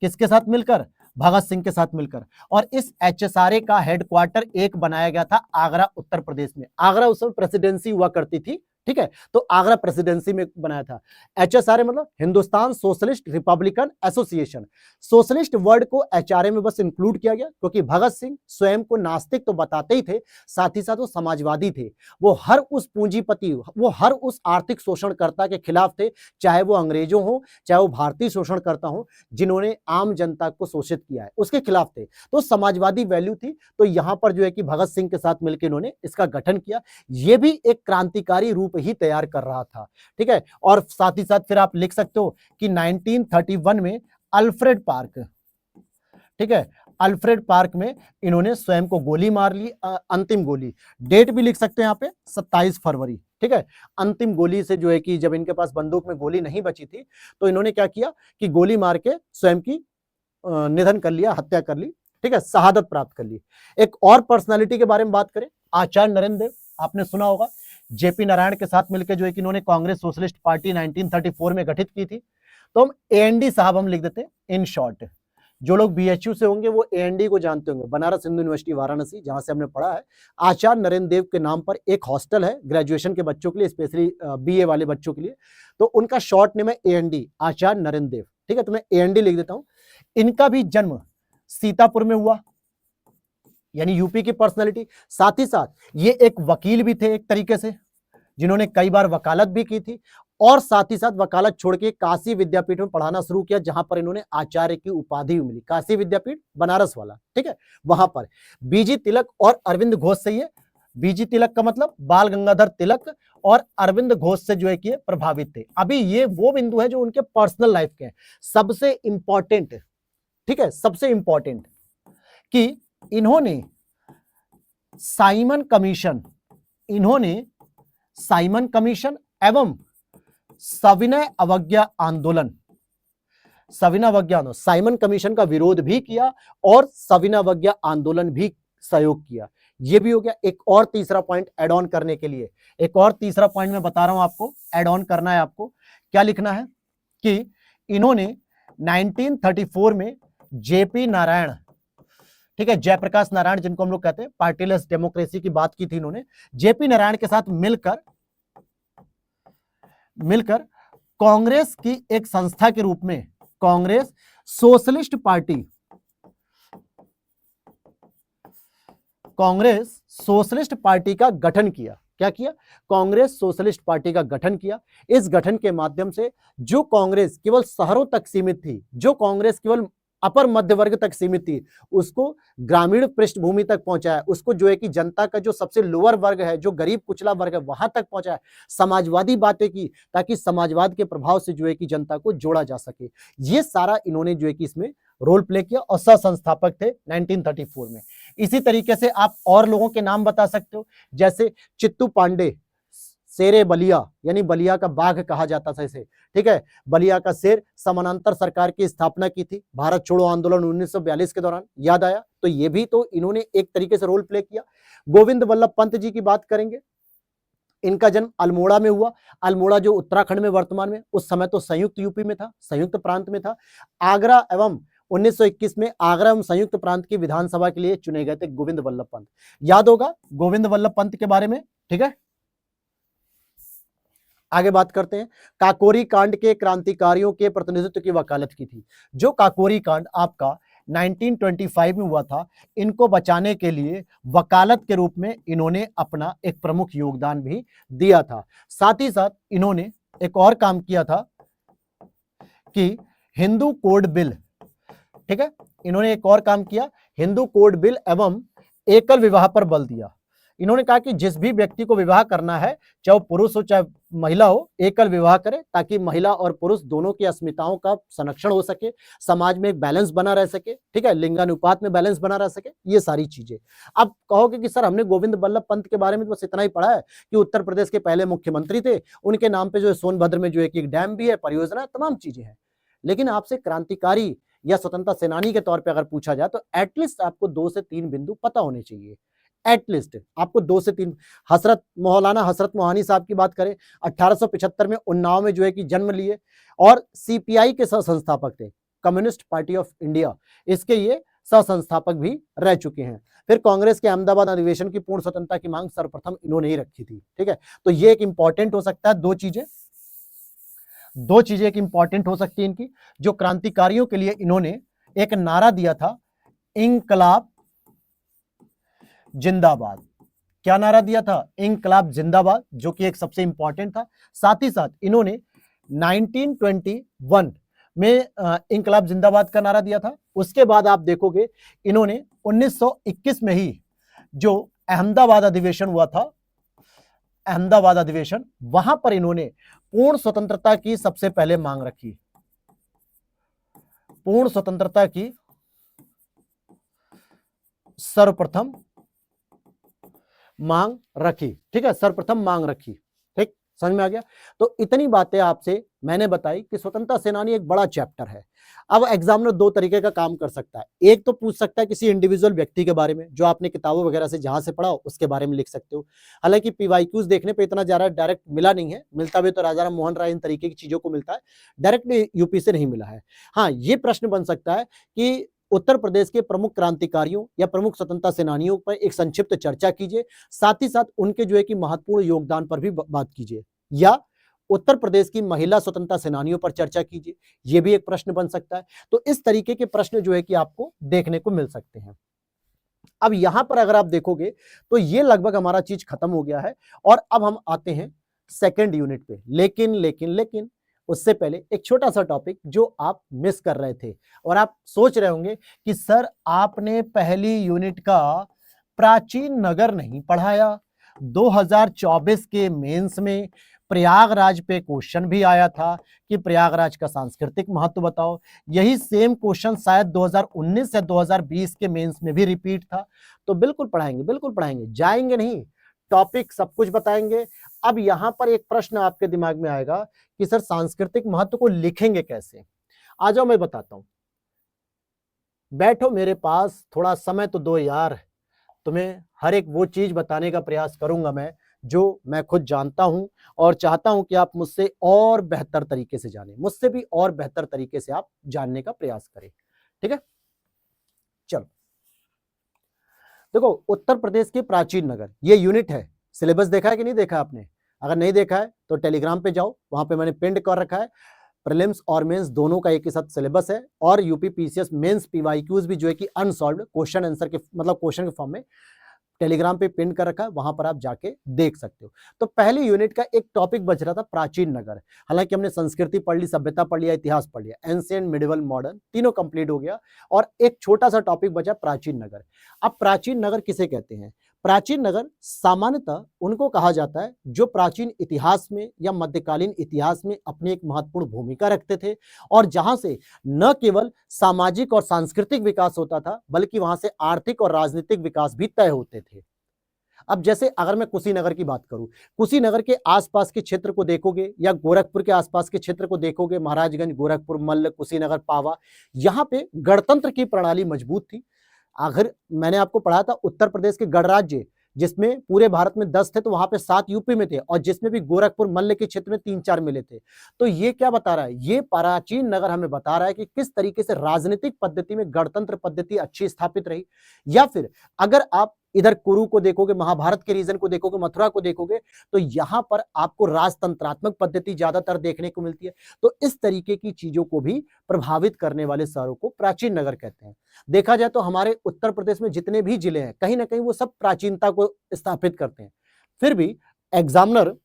किसके साथ मिलकर? भगत सिंह के साथ मिलकर। और इस HSRA का हेडक्वार्टर एक बनाया गया था आगरा उत्तर प्रदेश में। आगरा उस समय प्रेसिडेंसी हुआ करती थी, ठीक है, तो आगरा प्रेसिडेंसी में बनाया था। HSRA मतलब Hindustan socialist Republican association. Socialist word को HRA में बस इंक्लूड किया गया क्योंकि भगत सिंह स्वयं को नास्तिक तो बताते ही थे, साथ ही साथ वो समाजवादी थे। वो हर उस पूंजीपति, वो हर उस आर्थिक शोषणकर्ता के खिलाफ थे, चाहे वो अंग्रेजों हो, चाहे वो भारतीय शोषणकर्ता हो, जिन्होंने आम जनता को शोषित किया है, उसके खिलाफ थे। तो समाजवादी वैल्यू थी। तो यहां पर जो है कि भगत सिंह के साथ मिलकर इन्होंने इसका गठन किया। ये भी एक क्रांतिकारी रूप ही तैयार कर रहा था। ठीक है, और साथ ही साथ फिर आप लिख सकते हो कि 1931 में अल्फ्रेड पार्क, ठीक है, अल्फ्रेड पार्क में इन्होंने स्वयं को गोली मार ली, अंतिम गोली। डेट भी लिख सकते हैं यहाँ पे 27 फरवरी। ठीक है, अंतिम गोली से जो है कि जब इनके पास बंदूक में गोली नहीं बची थी तो इन्होंने क्या किया कि गोली मार के स्वयं की निधन कर लिया, हत्या कर ली। ठीक है, शहादत प्राप्त कर ली। एक और पर्सनालिटी के बारे में बात करें, आचार्य नरेंद्र देव, आपने सुना होगा। जेपी नारायण के साथ मिलकर जो है कि इन्होंने कांग्रेस सोशलिस्ट पार्टी 1934 में गठित की थी। तो हम AND साहब हम लिख देते हैं इन शॉर्ट। जो लोग BHU से होंगे वो AND को जानते होंगे, बनारस हिंदू यूनिवर्सिटी वाराणसी, जहां से हमने पढ़ा है। आचार्य नरेंद्र देव के नाम पर एक हॉस्टल है ग्रेजुएशन के बच्चों के लिए, स्पेशली BA वाले बच्चों के लिए, तो उनका शॉर्ट नेम है AND, आचार्य नरेंद्र देव। ठीक है, तो मैं AND लिख देता हूं। इनका भी जन्म सीतापुर में हुआ, यानी यूपी की पर्सनैलिटी। साथ ही साथ ये एक वकील भी थे एक तरीके से, जिन्होंने कई बार वकालत भी की थी, और साथ ही साथ वकालत छोड़ के काशी विद्यापीठ में पढ़ाना शुरू किया, जहां पर इन्होंने आचार्य की उपाधि मिली, काशी विद्यापीठ बनारस वाला। ठीक है, वहां पर बीजी तिलक और अरविंद घोष से, ये बीजी तिलक का मतलब बाल गंगाधर तिलक और अरविंद घोष से जो है कि प्रभावित थे। अभी ये वो बिंदु है जो उनके पर्सनल लाइफ के हैं सबसे इंपॉर्टेंट। ठीक है, सबसे इंपॉर्टेंट कि इन्होंने साइमन कमीशन एवं सविनय अवज्ञा आंदोलन, साइमन कमीशन का विरोध भी किया और सविनय अवज्ञा आंदोलन भी सहयोग किया। ये भी हो गया। एक और तीसरा पॉइंट ऐड ऑन करने के लिए, एक और तीसरा पॉइंट मैं बता रहा हूं आपको, ऐड ऑन करना है आपको। क्या लिखना है कि इन्होंने 1934 में JP नारायण, ठीक है, जयप्रकाश नारायण जिनको हम लोग कहते हैं, पार्टीलेस डेमोक्रेसी की बात की थी इन्होंने, JP नारायण के साथ मिलकर कांग्रेस की एक संस्था के रूप में कांग्रेस सोशलिस्ट पार्टी का गठन किया। क्या किया? कांग्रेस सोशलिस्ट पार्टी का गठन किया। इस गठन के माध्यम से जो कांग्रेस केवल शहरों तक सीमित थी, जो कांग्रेस केवल अपर मध्य वर्ग तक सीमित थी, उसको ग्रामीण पृष्ठभूमि तक पहुंचाया, उसको जो है कि जनता का जो सबसे लोअर वर्ग है, जो गरीब कुचला वर्ग है, वहां तक पहुंचाया। समाजवादी बातें की ताकि समाजवाद के प्रभाव से जो है कि जनता को जोड़ा जा सके। ये सारा इन्होंने जो है कि इसमें रोल प्ले किया और सह संस्थापक थे 1934 में। इसी तरीके से आप और लोगों के नाम बता सकते हो, जैसे चित्तू पांडे, शेरे बलिया, यानी बलिया का बाघ कहा जाता था इसे। ठीक है, बलिया का शेर, समानांतर सरकार की स्थापना की थी भारत छोड़ो आंदोलन 1942 के दौरान, याद आया? तो ये भी तो इन्होंने एक तरीके से रोल प्ले किया। गोविंद वल्लभ पंत जी की बात करेंगे, इनका जन्म अल्मोड़ा में हुआ। अल्मोड़ा जो उत्तराखंड में वर्तमान में, उस समय तो संयुक्त यूपी में था, संयुक्त प्रांत में था। आगरा एवं 1921 में आगरा एवं संयुक्त प्रांत की विधानसभा के लिए चुने गए थे गोविंद वल्लभ पंत। याद होगा गोविंद वल्लभ पंत के बारे में। ठीक है, आगे बात करते हैं। काकोरी कांड के क्रांतिकारियों के प्रतिनिधित्व की वकालत की थी। जो काकोरी कांड आपका 1925 में हुआ था, इनको बचाने के लिए वकालत के रूप में इन्होंने अपना एक प्रमुख योगदान भी दिया था। साथ ही साथ इन्होंने एक और काम किया था कि हिंदू कोड बिल, ठीक है, इन्होंने एक और काम किया, हिंदू कोड बिल एवं एकल विवाह पर बल दिया। इन्होंने कहा कि जिस भी व्यक्ति को विवाह करना है, चाहे पुरुष हो चाहे महिला हो, एकल विवाह करे ताकि महिला और पुरुष दोनों की अस्मिताओं का संरक्षण हो सके, समाज में एक बैलेंस बना रह सके। ठीक है, लिंगानुपात में बैलेंस बना रह सके, ये सारी चीजें। अब कहोगे कि सर हमने गोविंद वल्लभ पंत के बारे में बस इतना ही पढ़ा है कि उत्तर प्रदेश के पहले मुख्यमंत्री थे, उनके नाम पे जो है सोनभद्र में जो है कि एक डैम भी है, परियोजना, तमाम चीजें हैं। लेकिन आपसे क्रांतिकारी या स्वतंत्रता सेनानी के तौर पे अगर पूछा जाए तो एटलीस्ट आपको 2 से 3 बिंदु पता होने चाहिए। एटलीस्ट आपको 2 से 3। मौलाना हसरत मोहानी साहब की बात करें, 1875 में उन्नाव में जो है कि जन्म लिए और CPI के सह संस्थापक थे, कम्युनिस्ट पार्टी ऑफ इंडिया, इसके ये सह संस्थापक भी रह चुके हैं। फिर कांग्रेस के अहमदाबाद अधिवेशन की पूर्ण स्वतंत्रता की मांग सर्वप्रथम इन्होंने ही रखी थी। ठीक है, तो ये एक इंपॉर्टेंट हो सकता है। दो चीजें एक इंपॉर्टेंट हो सकती है इनकी। जो क्रांतिकारियों के लिए इन्होंने एक नारा दिया था, इंकलाब जिंदाबाद। क्या नारा दिया था? इंकलाब जिंदाबाद, जो कि एक सबसे इंपॉर्टेंट था। साथ ही साथ इन्होंने 1921 में इंकलाब जिंदाबाद का नारा दिया था। उसके बाद आप देखोगे इन्होंने 1921 में ही जो अहमदाबाद अधिवेशन हुआ था, अहमदाबाद अधिवेशन, वहां पर इन्होंने पूर्ण स्वतंत्रता की सबसे पहले मांग रखी, पूर्ण स्वतंत्रता की सर्वप्रथम मांग रखी। ठीक है, सर्वप्रथम मांग रखी। ठीक, समझ में आ गया। तो इतनी बातें आपसे मैंने बताई कि स्वतंत्रता सेनानी एक बड़ा चैप्टर है। अब एग्जामिनर दो तरीके का काम कर सकता है, एक तो पूछ सकता है किसी इंडिविजुअल व्यक्ति के बारे में जो आपने किताबों वगैरह से जहां से पढ़ा हो उसके बारे में लिख सकते हो। हालांकि पीवाईक्यूज देखने पे इतना ज्यादा डायरेक्ट मिला नहीं है, मिलता भी तो राजा राम मोहन राय इन तरीके की चीजों को मिलता है, डायरेक्ट यूपी से नहीं मिला है। हाँ, ये प्रश्न बन सकता है कि उत्तर प्रदेश के प्रमुख क्रांतिकारियों या प्रमुख स्वतंत्रता सेनानियों पर एक संक्षिप्त चर्चा कीजिए, साथ ही साथ उनके जो है कि महत्वपूर्ण योगदान पर भी बात कीजिए, या उत्तर प्रदेश की महिला स्वतंत्रता सेनानियों पर चर्चा कीजिए, यह भी एक प्रश्न बन सकता है। तो इस तरीके के प्रश्न जो है कि आपको देखने को मिल सकते हैं। अब यहां पर अगर आप देखोगे तो ये लगभग हमारा चीज खत्म हो गया है और अब हम आते हैं सेकंड यूनिट पे। लेकिन लेकिन लेकिन उससे पहले एक छोटा सा टॉपिक जो आप मिस कर रहे थे और आप सोच रहे होंगे कि सर आपने पहली यूनिट का प्राचीन नगर नहीं पढ़ाया। 2024 के मेंस में प्रयागराज पे क्वेश्चन भी आया था कि प्रयागराज का सांस्कृतिक महत्व बताओ। यही सेम क्वेश्चन शायद 2019 या 2020 के मेंस में भी रिपीट था। तो बिल्कुल पढ़ाएंगे, बिल्कुल पढ़ाएंगे, जाएंगे नहीं, टॉपिक सब कुछ बताएंगे। अब यहां पर एक प्रश्न आपके दिमाग में आएगा कि सर सांस्कृतिक महत्व को लिखेंगे कैसे। आ जाओ मैं बताता हूं, बैठो मेरे पास, थोड़ा समय तो दो यार, तुम्हें हर एक वो चीज बताने का प्रयास करूंगा मैं जो मैं खुद जानता हूं और चाहता हूं कि आप मुझसे और बेहतर तरीके से जानें, मुझसे भी और बेहतर तरीके से आप जानने का प्रयास करें। ठीक है, चलो देखो, उत्तर प्रदेश के प्राचीन नगर, ये यूनिट है। सिलेबस देखा है कि नहीं देखा आपने? अगर नहीं देखा है तो टेलीग्राम पे जाओ, वहां पे मैंने पिंड कर रखा है। प्रीलिम्स और मेंस दोनों का एक ही साथ सिलेबस है और यूपी पीसीएस मेंस पीवाईक्यूज भी जो है कि अनसॉल्व्ड क्वेश्चन आंसर के मतलब क्वेश्चन के फॉर्म में टेलीग्राम पे पिन कर रखा है, वहां पर आप जाके देख सकते हो। तो पहली यूनिट का एक टॉपिक बच रहा था प्राचीन नगर। हालांकि हमने संस्कृति पढ़ ली, सभ्यता पढ़ लिया, इतिहास पढ़ लिया, एंशिएंट, मिडिवल, मॉडर्न, तीनों कंप्लीट हो गया और एक छोटा सा टॉपिक बचा प्राचीन नगर। अब प्राचीन नगर किसे कहते हैं? प्राचीन नगर सामान्यतः उनको कहा जाता है जो प्राचीन इतिहास में या मध्यकालीन इतिहास में अपनी एक महत्वपूर्ण भूमिका रखते थे और जहां से न केवल सामाजिक और सांस्कृतिक विकास होता था बल्कि वहां से आर्थिक और राजनीतिक विकास भी तय होते थे। अब जैसे अगर मैं कुशीनगर की बात करूं, कुशीनगर के आसपास के क्षेत्र को देखोगे या गोरखपुर के आसपास के क्षेत्र को देखोगे, महाराजगंज, गोरखपुर, मल्ल, कुशीनगर, पावा, यहां पे गणतंत्र की प्रणाली मजबूत थी। अगर मैंने आपको पढ़ा था उत्तर प्रदेश के गणराज्य जिसमें पूरे भारत में 10 थे तो वहां पे 7 यूपी में थे और जिसमें भी गोरखपुर, मल्ल के क्षेत्र में 3-4 मिले थे। तो ये क्या बता रहा है? ये प्राचीन नगर हमें बता रहा है कि किस तरीके से राजनीतिक पद्धति में गणतंत्र पद्धति अच्छी स्थापित रही। या फिर अगर आप इधर कुरु को देखोगे, महाभारत के रीजन को देखोगे, मथुरा को देखोगे, तो यहां पर आपको राजतंत्रात्मक पद्धति ज्यादातर देखने को मिलती है। तो इस तरीके की चीजों को भी प्रभावित करने वाले शहरों को प्राचीन नगर कहते हैं। देखा जाए तो हमारे उत्तर प्रदेश में जितने भी जिले हैं कहीं ना कहीं वो सब प्राचीनता को स्थापित करते हैं। फिर भी एग्जामिनर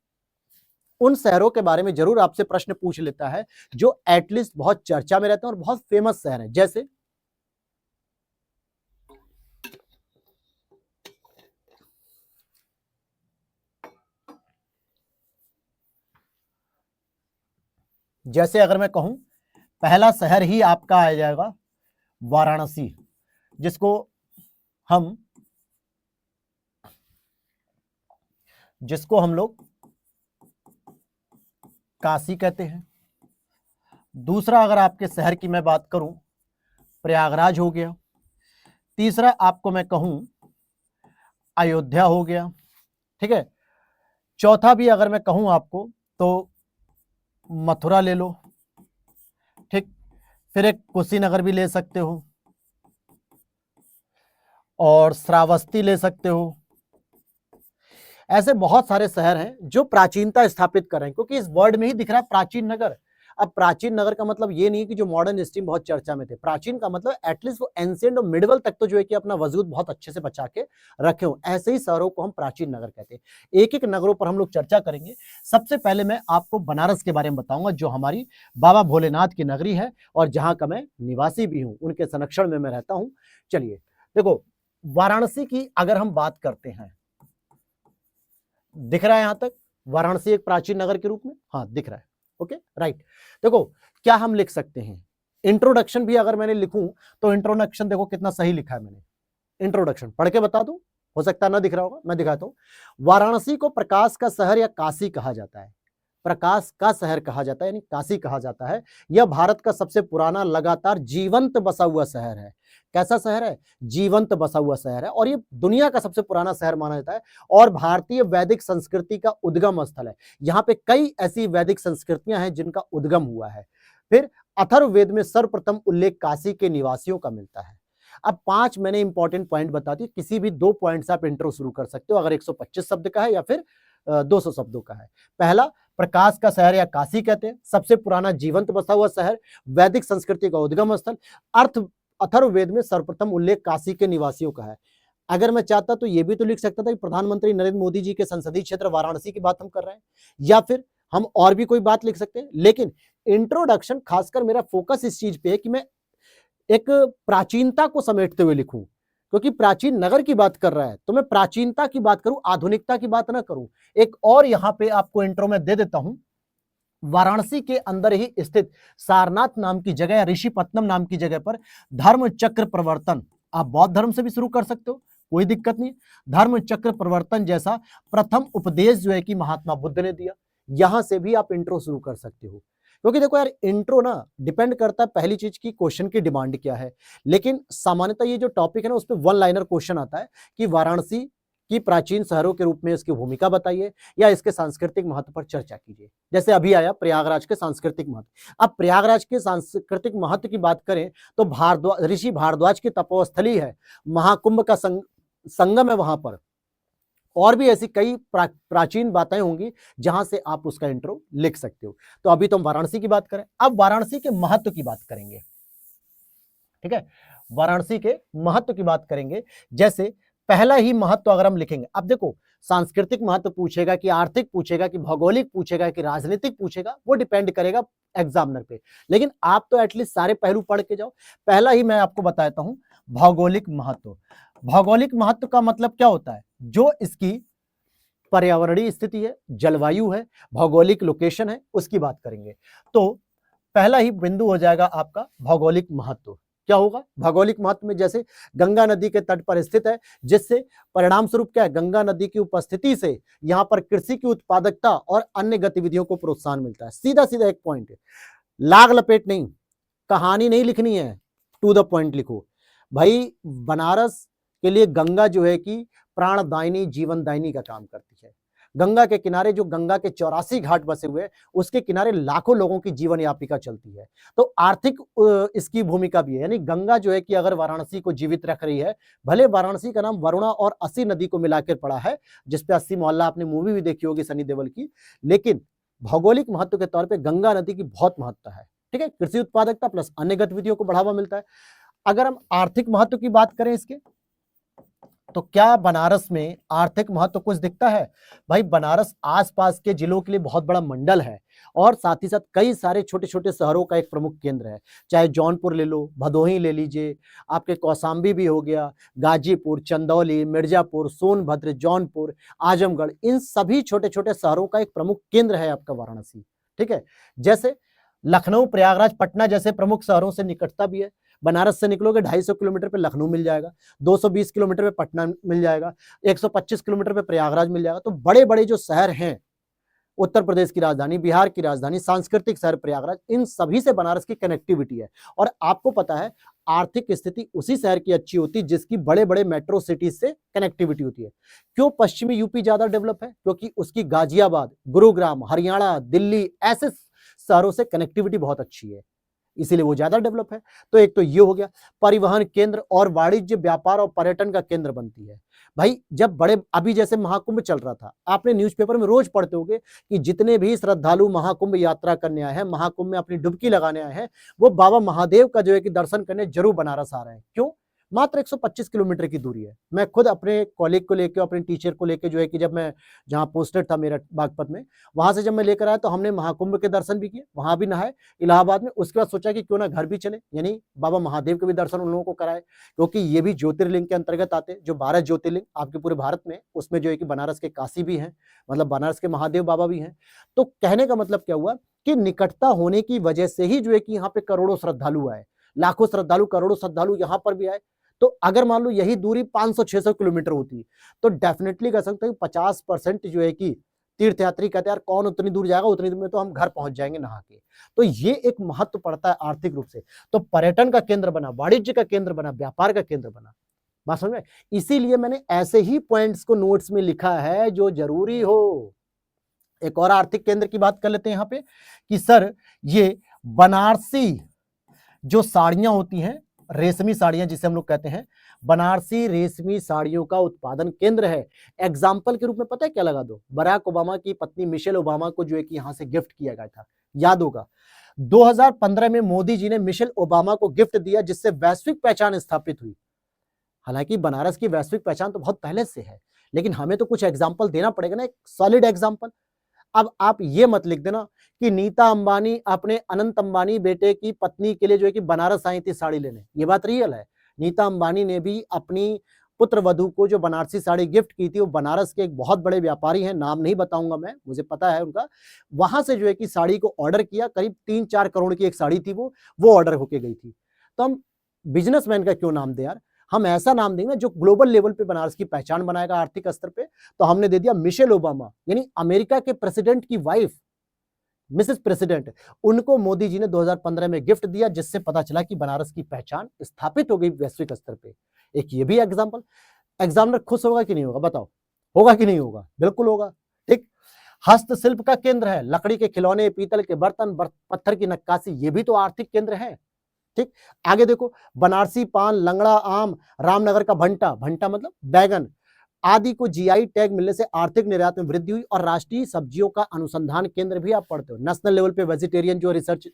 उन शहरों के बारे में जरूर आपसे प्रश्न पूछ लेता है जो एटलीस्ट बहुत चर्चा में रहते हैं और बहुत फेमस शहर हैं। जैसे अगर मैं कहूं, पहला शहर ही आपका आ जाएगा वाराणसी, जिसको हम लोग काशी कहते हैं। दूसरा अगर आपके शहर की मैं बात करूं, प्रयागराज हो गया। तीसरा आपको मैं कहूं अयोध्या हो गया। ठीक है, चौथा भी अगर मैं कहूं आपको तो मथुरा ले लो। ठीक, फिर एक कुशीनगर भी ले सकते हो और श्रावस्ती ले सकते हो। ऐसे बहुत सारे शहर हैं जो प्राचीनता स्थापित कर रहे हैं, क्योंकि इस वर्ड में ही दिख रहा है प्राचीन नगर। अब प्राचीन नगर का मतलब ये नहीं कि जो मॉडर्न स्ट्रीम बहुत चर्चा में थे, प्राचीन का मतलब एटलीस्ट वो एंशिएंट और मिडिवल तक तो जो है कि अपना वजूद बहुत अच्छे से बचा के रखे हो, ऐसे ही शहरों को हम प्राचीन नगर कहते हैं। एक एक नगरों पर हम लोग चर्चा करेंगे। सबसे पहले मैं आपको बनारस के बारे में बताऊंगा जो हमारी बाबा भोलेनाथ की नगरी है और जहां का मैं निवासी भी हूं, उनके संरक्षण में मैं रहता हूं। चलिए देखो, वाराणसी की अगर हम बात करते हैं, दिख रहा है यहां तक वाराणसी एक प्राचीन नगर के रूप में? हाँ दिख रहा है। Okay right. देखो क्या हम लिख सकते हैं, इंट्रोडक्शन भी अगर मैंने लिखूं तो इंट्रोडक्शन देखो कितना सही लिखा है मैंने। इंट्रोडक्शन पढ़ के बता दूं, हो सकता है ना दिख रहा होगा, मैं दिखाता हूं। वाराणसी को प्रकाश का शहर या काशी कहा जाता है। प्रकाश का शहर कहा जाता है, यानी काशी कहा जाता है। यह भारत का सबसे पुराना लगातार जीवंत बसा हुआ शहर है। कैसा शहर है? जीवंत बसा हुआ शहर है, और ये दुनिया का सबसे पुराना शहर माना जाता है और भारतीय वैदिक संस्कृति का उद्गम स्थल है। यहाँ पे कई ऐसी वैदिक संस्कृतियां हैं जिनका उद्गम हुआ है। फिर अथर्ववेद में सर्वप्रथम उल्लेख काशी के निवासियों का मिलता है। अब 5 मैंने इंपॉर्टेंट पॉइंट बता दी, किसी भी 2 पॉइंट से आप इंट्रो शुरू कर सकते हो, अगर 125 शब्द का है या फिर 200 शब्दों का है। पहला, प्रकाश का शहर या काशी कहते हैं, सबसे पुराना जीवंत बसा हुआ शहर, वैदिक संस्कृति का उद्गम स्थल। अर्थ अथर्ववेद में सर्वप्रथम उल्लेख काशी के निवासियों का है। अगर मैं चाहता तो ये भी तो लिख सकता था कि प्रधानमंत्री नरेंद्र मोदी जी के संसदीय क्षेत्र वाराणसी की बात हम कर रहे हैं, या फिर हम और भी कोई बात लिख सकते हैं। लेकिन इंट्रोडक्शन खासकर मेरा फोकस इस चीज पे है कि मैं एक प्राचीनता को समेटते हुए लिखूं, क्योंकि प्राचीन नगर की बात कर रहा है तो मैं प्राचीनता की बात करूं, आधुनिकता की बात ना करूं। एक और यहां पे आपको इंट्रो में दे देता हूं। वाराणसी के अंदर ही स्थित सारनाथ नाम की जगह या ऋषिपत्तनम नाम की जगह पर धर्म चक्र प्रवर्तन, आप बौद्ध धर्म से भी शुरू कर सकते हो, कोई दिक्कत नहीं। धर्म चक्र प्रवर्तन जैसा प्रथम उपदेश जो है कि महात्मा बुद्ध ने दिया, यहां से भी आप इंट्रो शुरू कर सकते हो। क्योंकि देखो यार, इंट्रो ना डिपेंड करता है पहली चीज की क्वेश्चन की डिमांड क्या है, लेकिन सामान्यतः ये जो टॉपिक है ना उस पर 1 लाइनर क्वेश्चन आता है कि वाराणसी की प्राचीन शहरों के रूप में इसकी भूमिका बताइए या इसके सांस्कृतिक महत्व पर चर्चा कीजिए। जैसे अभी आया प्रयागराज के सांस्कृतिक महत्व। अब प्रयागराज के सांस्कृतिक महत्व की बात करें तो भारद्वाज, ऋषि भारद्वाज की तपोस्थली है, महाकुंभ का संगम है वहां पर, और भी ऐसी कई प्राचीन बातें होंगी जहां से आप उसका इंट्रो लिख सकते हो। तो अभी तो हम वाराणसी की बात करें, अब वाराणसी के महत्व की बात करेंगे। ठीक है, वाराणसी के महत्व की बात करेंगे। जैसे पहला ही महत्व अगर हम लिखेंगे, अब देखो सांस्कृतिक महत्व पूछेगा कि आर्थिक पूछेगा कि भौगोलिक पूछेगा कि राजनीतिक पूछेगा, वो डिपेंड करेगा एग्जामिनर पे। लेकिन आप तो एटलीस्ट सारे पहलू पढ़ के जाओ। पहला ही मैं आपको बताता हूं, भौगोलिक महत्व। भौगोलिक महत्व का मतलब क्या होता है? जो इसकी पर्यावरणीय स्थिति है, जलवायु है, भौगोलिक लोकेशन है, उसकी बात करेंगे। तो पहला ही बिंदु हो जाएगा आपका भौगोलिक महत्व। क्या होगा भौगोलिक महत्व में? जैसे गंगा नदी के तट पर स्थित है, जिससे परिणाम स्वरूप क्या है, गंगा नदी की उपस्थिति से यहां पर कृषि की उत्पादकता और अन्य गतिविधियों को प्रोत्साहन मिलता है। सीधा सीधा एक पॉइंट है, लाग लपेट नहीं, कहानी नहीं लिखनी है, टू द पॉइंट लिखो भाई। बनारस के लिए गंगा जो है कि प्राणदायिनी जीवनदायिनी का काम करती है। गंगा के किनारे जो गंगा के 84 घाट बसे हुए, उसके किनारे लाखों लोगों की जीवन यापिका चलती है। तो आर्थिक इसकी भूमिका भी है, यानी गंगा जो है कि अगर वाराणसी को जीवित रख रही है, भले वाराणसी का नाम वरुणा और 80 नदी को मिलाकर पड़ा है, जिसपे 80 मोहल्ला आपने मूवी भी देखी होगी सनी देओल की, लेकिन भौगोलिक महत्व के तौर पर गंगा नदी की बहुत महत्ता है। ठीक है, कृषि उत्पादकता प्लस अन्य गतिविधियों को बढ़ावा मिलता है। अगर हम आर्थिक महत्व की बात करें इसके, तो क्या बनारस में आर्थिक महत्व कुछ दिखता है? भाई बनारस आसपास के जिलों के लिए बहुत बड़ा मंडल है, और साथ ही साथ कई सारे छोटे छोटे शहरों का एक प्रमुख केंद्र है। चाहे जौनपुर ले लो, भदोही ले लीजिए, आपके कौशाम्बी भी हो गया, गाजीपुर, चंदौली, मिर्जापुर, सोनभद्र, जौनपुर, आजमगढ़, इन सभी छोटे छोटे शहरों का एक प्रमुख केंद्र है आपका वाराणसी। ठीक है, जैसे लखनऊ, प्रयागराज, पटना जैसे प्रमुख शहरों से निकटता भी है। बनारस से निकलोगे 250 किलोमीटर पे लखनऊ मिल जाएगा, 220 किलोमीटर पे पटना मिल जाएगा, 125 किलोमीटर पे प्रयागराज मिल जाएगा। तो बड़े बड़े जो शहर हैं, उत्तर प्रदेश की राजधानी, बिहार की राजधानी, सांस्कृतिक शहर प्रयागराज, इन सभी से बनारस की कनेक्टिविटी है। और आपको पता है आर्थिक स्थिति उसी शहर की अच्छी होती है जिसकी बड़े बड़े मेट्रो सिटीज से कनेक्टिविटी होती है। क्यों पश्चिमी यूपी ज्यादा डेवलप है? क्योंकि उसकी गाजियाबाद, गुरुग्राम, हरियाणा, दिल्ली ऐसे शहरों से कनेक्टिविटी बहुत अच्छी है, इसीलिए वो ज्यादा डेवलप है। तो एक तो ये हो गया, परिवहन केंद्र और वाणिज्य, व्यापार और पर्यटन का केंद्र बनती है। भाई जब बड़े, अभी जैसे महाकुंभ चल रहा था, आपने न्यूज़पेपर में रोज पढ़ते होंगे कि जितने भी श्रद्धालु महाकुंभ यात्रा करने आए हैं, महाकुंभ में अपनी डुबकी लगाने आए हैं, वो बाबा महादेव का जो है कि दर्शन करने जरूर बनारस आ रहे हैं। क्यों? मात्र 125 किलोमीटर की दूरी है। मैं खुद अपने कॉलेज को लेकर, अपने टीचर को लेकर जो है कि जब मैं जहाँ पोस्टेड था मेरा बागपत में, वहां से जब मैं लेकर आया तो हमने महाकुंभ के दर्शन भी किए, वहां भी नहाए इलाहाबाद में। उसके बाद सोचा कि क्यों ना घर भी चले, यानी बाबा महादेव के भी दर्शन उन लोगों को कराए, क्योंकि ये भी ज्योतिर्लिंग के अंतर्गत आते हैं। जो 12 ज्योतिर्लिंग आपके पूरे भारत में, उसमें जो है कि बनारस के काशी भी हैं, मतलब बनारस के महादेव बाबा भी हैं। तो कहने का मतलब क्या हुआ कि निकटता होने की वजह से ही जो है कि यहाँ पे करोड़ों श्रद्धालु आए, लाखों श्रद्धालु, करोड़ों श्रद्धालु यहाँ पर भी आए। तो अगर मान लो यही दूरी 500-600 किलोमीटर होती तो डेफिनेटली कह सकते हैं 50% जो है कि तीर्थयात्री कहते हैं यार कौन उतनी दूर जाएगा, उतनी दूर में तो हम घर पहुंच जाएंगे नहा के। तो ये एक महत्व पड़ता है आर्थिक रूप से। तो पर्यटन का केंद्र बना, वाणिज्य का केंद्र बना, व्यापार का केंद्र बना। बात समझ में? इसीलिए मैंने ऐसे ही पॉइंट्स को नोट्स में लिखा है जो जरूरी हो। एक और आर्थिक केंद्र की बात कर लेते हैं यहाँ पे कि सर ये बनारसी जो साड़ियां होती हैं, रेशमी साड़ियां जिसे हम लोग कहते हैं, बनारसी रेशमी साड़ियों का उत्पादन केंद्र है। एग्जाम्पल के रूप में पता है क्या लगा दो, बराक ओबामा की पत्नी मिशेल ओबामा को जो है कि यहां से गिफ्ट किया गया था, याद होगा 2015 में मोदी जी ने मिशेल ओबामा को गिफ्ट दिया जिससे वैश्विक पहचान स्थापित हुई। हालांकि बनारस की वैश्विक पहचान तो बहुत पहले से है, लेकिन हमें तो कुछ एग्जाम्पल देना पड़ेगा ना, एक सॉलिड एग्जाम्पल। अब आप ये मत लिख देना कि नीता अंबानी अपने अनंत अंबानी बेटे की पत्नी के लिए जो है कि बनारस आई थी साड़ी लेने, ये बात रियल है। नीता अंबानी ने भी अपनी पुत्र वधू को जो बनारसी साड़ी गिफ्ट की थी, वो बनारस के एक बहुत बड़े व्यापारी हैं, नाम नहीं बताऊंगा मैं, मुझे पता है उनका, वहां से जो है कि साड़ी को ऑर्डर किया, करीब 3-4 करोड़ की एक साड़ी थी, वो ऑर्डर होके गई थी। तो हम बिजनेसमैन का क्यों नाम दें यार, हम ऐसा नाम देंगे जो ग्लोबल लेवल पे बनारस की पहचान बनाएगा आर्थिक स्तर पे। तो हमने दे दिया मिशेल ओबामा, यानी अमेरिका के प्रेसिडेंट की वाइफ, मिसेस प्रेसिडेंट, उनको मोदी जी ने 2015 में गिफ्ट दिया, जिससे पता चला कि बनारस की पहचान स्थापित हो गई वैश्विक स्तर पे। एक ये भी एग्जाम्पल। एग्जामिनर खुश होगा कि नहीं होगा, बताओ, होगा कि नहीं होगा? बिल्कुल होगा। ठीक, हस्तशिल्प का केंद्र है, लकड़ी के खिलौने, पीतल के बर्तन, पत्थर की नक्काशी, ये भी तो आर्थिक केंद्र है। ठीक, आगे देखो, बनारसी पान, लंगड़ा आम, रामनगर का भंटा, भंटा मतलब बैगन आदि को जीआई टैग मिलने से आर्थिक निर्यात में वृद्धि हुई। और राष्ट्रीय सब्जियों का अनुसंधान केंद्र भी आप पढ़ते हो, नेशनल लेवल पे वेजिटेरियन जो रिसर्च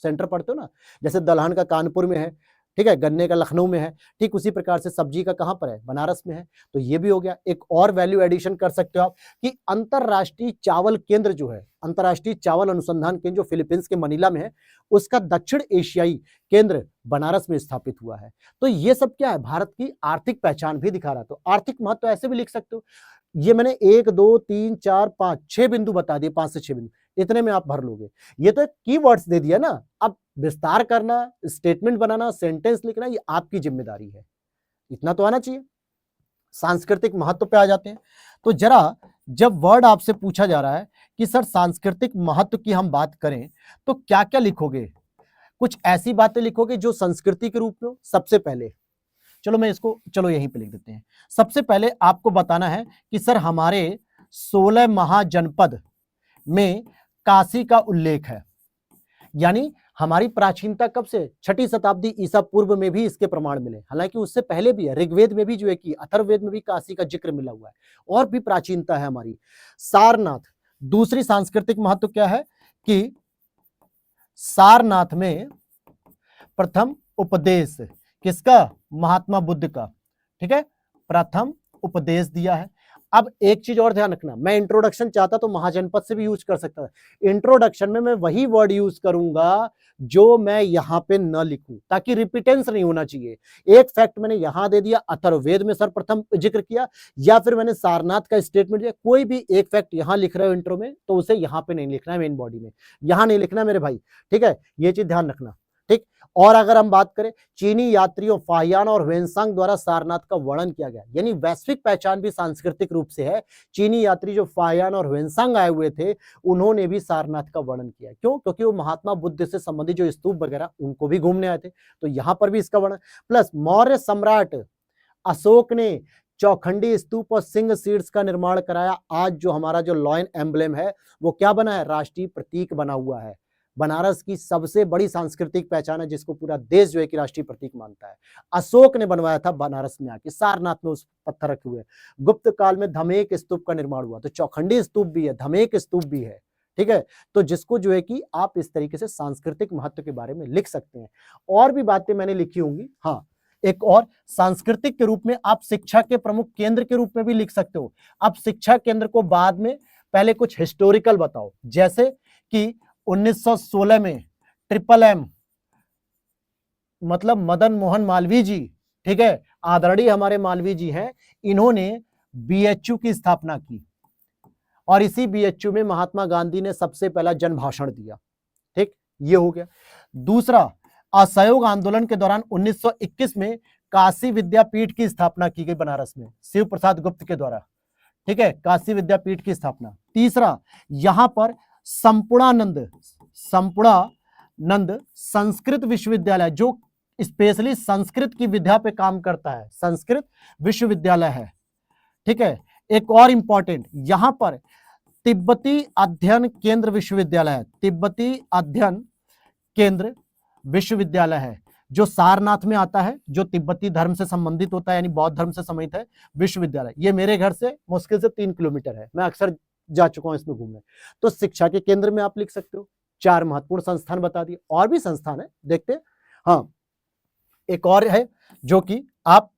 सेंटर पढ़ते हो ना, जैसे दलहन का कानपुर में है, ठीक है, गन्ने का लखनऊ में है, ठीक उसी प्रकार से सब्जी का कहां पर है, बनारस में है। तो ये भी हो गया। एक और वैल्यू एडिशन कर सकते हो आप कि अंतरराष्ट्रीय चावल केंद्र जो है, अंतरराष्ट्रीय चावल अनुसंधान केंद्र जो फिलीपींस के मनीला में है, उसका दक्षिण एशियाई केंद्र बनारस में स्थापित हुआ है। तो ये सब क्या है, भारत की आर्थिक पहचान भी दिखा रहा है। तो आर्थिक महत्व ऐसे भी लिख सकते हो। ये मैंने 1 2 3 4 5 6 बिंदु बता दिए, 5 से 6 बिंदु, इतने में आप भर लोगे। ये तो एक कीवर्ड्स दे दिया ना, अब विस्तार करना, स्टेटमेंट बनाना, सेंटेंस लिखना, ये आपकी जिम्मेदारी है, इतना तो आना चाहिए। सांस्कृतिक महत्व पे आ जाते हैं। तो जरा जब वर्ड आपसे पूछा जा रहा है कि सर सांस्कृतिक महत्व की हम बात करें तो क्या क्या लिखोगे, कुछ ऐसी बातें लिखोगे जो संस्कृति के रूप में हो। सबसे पहले चलो मैं इसको यहीं पे लिख देते हैं। सबसे पहले आपको बताना है कि सर हमारे 16 महाजनपद में काशी का उल्लेख है, यानी हमारी प्राचीनता कब से, 6ठी शताब्दी ईसा पूर्व में भी इसके प्रमाण मिले। हालांकि उससे पहले भी है, ऋग्वेद में भी जो है कि अथर्ववेद में भी काशी का जिक्र मिला हुआ है, और भी प्राचीनता है हमारी। सारनाथ, दूसरी सांस्कृतिक महत्व क्या है कि सारनाथ में प्रथम उपदेश किसका, महात्मा बुद्ध का, ठीक है, प्रथम उपदेश दिया है। अब एक चीज और ध्यान रखना, मैं इंट्रोडक्शन चाहता तो महाजनपद से भी यूज कर सकता था। इंट्रोडक्शन में मैं वही वर्ड यूज करूंगा जो मैं यहां पे न लिखूं, ताकि रिपीटेंस नहीं होना चाहिए। एक फैक्ट मैंने यहां दे दिया, अथर्ववेद में सर्वप्रथम जिक्र किया, या फिर मैंने सारनाथ का स्टेटमेंट दिया, कोई भी एक फैक्ट यहां लिख रहे हो इंट्रो में, तो उसे यहां पे नहीं लिखना है, मेन बॉडी में यहां नहीं लिखना मेरे भाई, ठीक है, ये चीज ध्यान रखना। ठीक, और अगर हम बात करें चीनी यात्रियों फाहियान और ह्वेनसांग द्वारा सारनाथ का वर्णन किया गया, यानी वैश्विक पहचान भी सांस्कृतिक रूप से है। चीनी यात्री जो फाहियान और ह्वेनसांग आए हुए थे, उन्होंने भी सारनाथ का वर्णन किया। क्यों? क्योंकि वो महात्मा बुद्ध से संबंधित जो स्तूप वगैरह उनको भी घूमने आए थे, तो यहां पर भी इसका वर्णन। प्लस मौर्य सम्राट अशोक ने चौखंडी स्तूप और सिंह शीर्ष का निर्माण कराया। आज जो हमारा जो लॉयन एम्ब्लेम है वो क्या बना है, राष्ट्रीय प्रतीक बना हुआ है। बनारस की सबसे बड़ी सांस्कृतिक पहचान है, जिसको पूरा देश जो है कि राष्ट्रीय प्रतीक मानता है। अशोक ने बनवाया था बनारस में आके, सारनाथ में उस पत्थर रखे हुए। गुप्त काल में धमेक स्तूप का निर्माण हुआ, तो चौखंडी स्तूप भी है, धमेक स्तूप भी है, ठीक है। तो जिसको जो है कि आप इस तरीके से सांस्कृतिक महत्व के बारे में लिख सकते हैं। और भी बातें मैंने लिखी होंगी, हाँ, एक और सांस्कृतिक के रूप में आप शिक्षा के प्रमुख केंद्र के रूप में भी लिख सकते हो। आप शिक्षा केंद्र को बाद में, पहले कुछ हिस्टोरिकल बताओ, जैसे कि 1916 में ट्रिपल एम मतलब मदन मोहन मालवीय जी, ठीक है, आदरणीय हमारे मालवीय जी हैं, इन्होंने बीएचयू की स्थापना की, और इसी बीएचयू में महात्मा गांधी ने सबसे पहला जन भाषण दिया। ठीक, ये हो गया। दूसरा, असहयोग आंदोलन के दौरान 1921 में काशी विद्यापीठ की स्थापना की गई बनारस में, शिव प्रसाद गुप्त के द्वारा, ठीक है, काशी विद्यापीठ की स्थापना। तीसरा यहां पर संपूर्णानंद संस्कृत विश्वविद्यालय, जो स्पेशली संस्कृत की विद्या पे काम करता है, संस्कृत विश्वविद्यालय है। ठीक है, एक और इंपॉर्टेंट, यहां पर तिब्बती अध्ययन केंद्र विश्वविद्यालय है, तिब्बती अध्ययन केंद्र विश्वविद्यालय है, जो सारनाथ में आता है, जो तिब्बती धर्म से संबंधित होता है, यानी बौद्ध धर्म से संबंधित है विश्वविद्यालय। ये मेरे घर से मुश्किल से 3 किलोमीटर है, मैं अक्सर जा चुका हूं इसमें घूमने। तो शिक्षा के केंद्र में आप लिख सकते हो। 4 महत्वपूर्ण संस्थान बता दिए, और भी संस्थान है, देखते हैं। हाँ, एक और है जो कि आप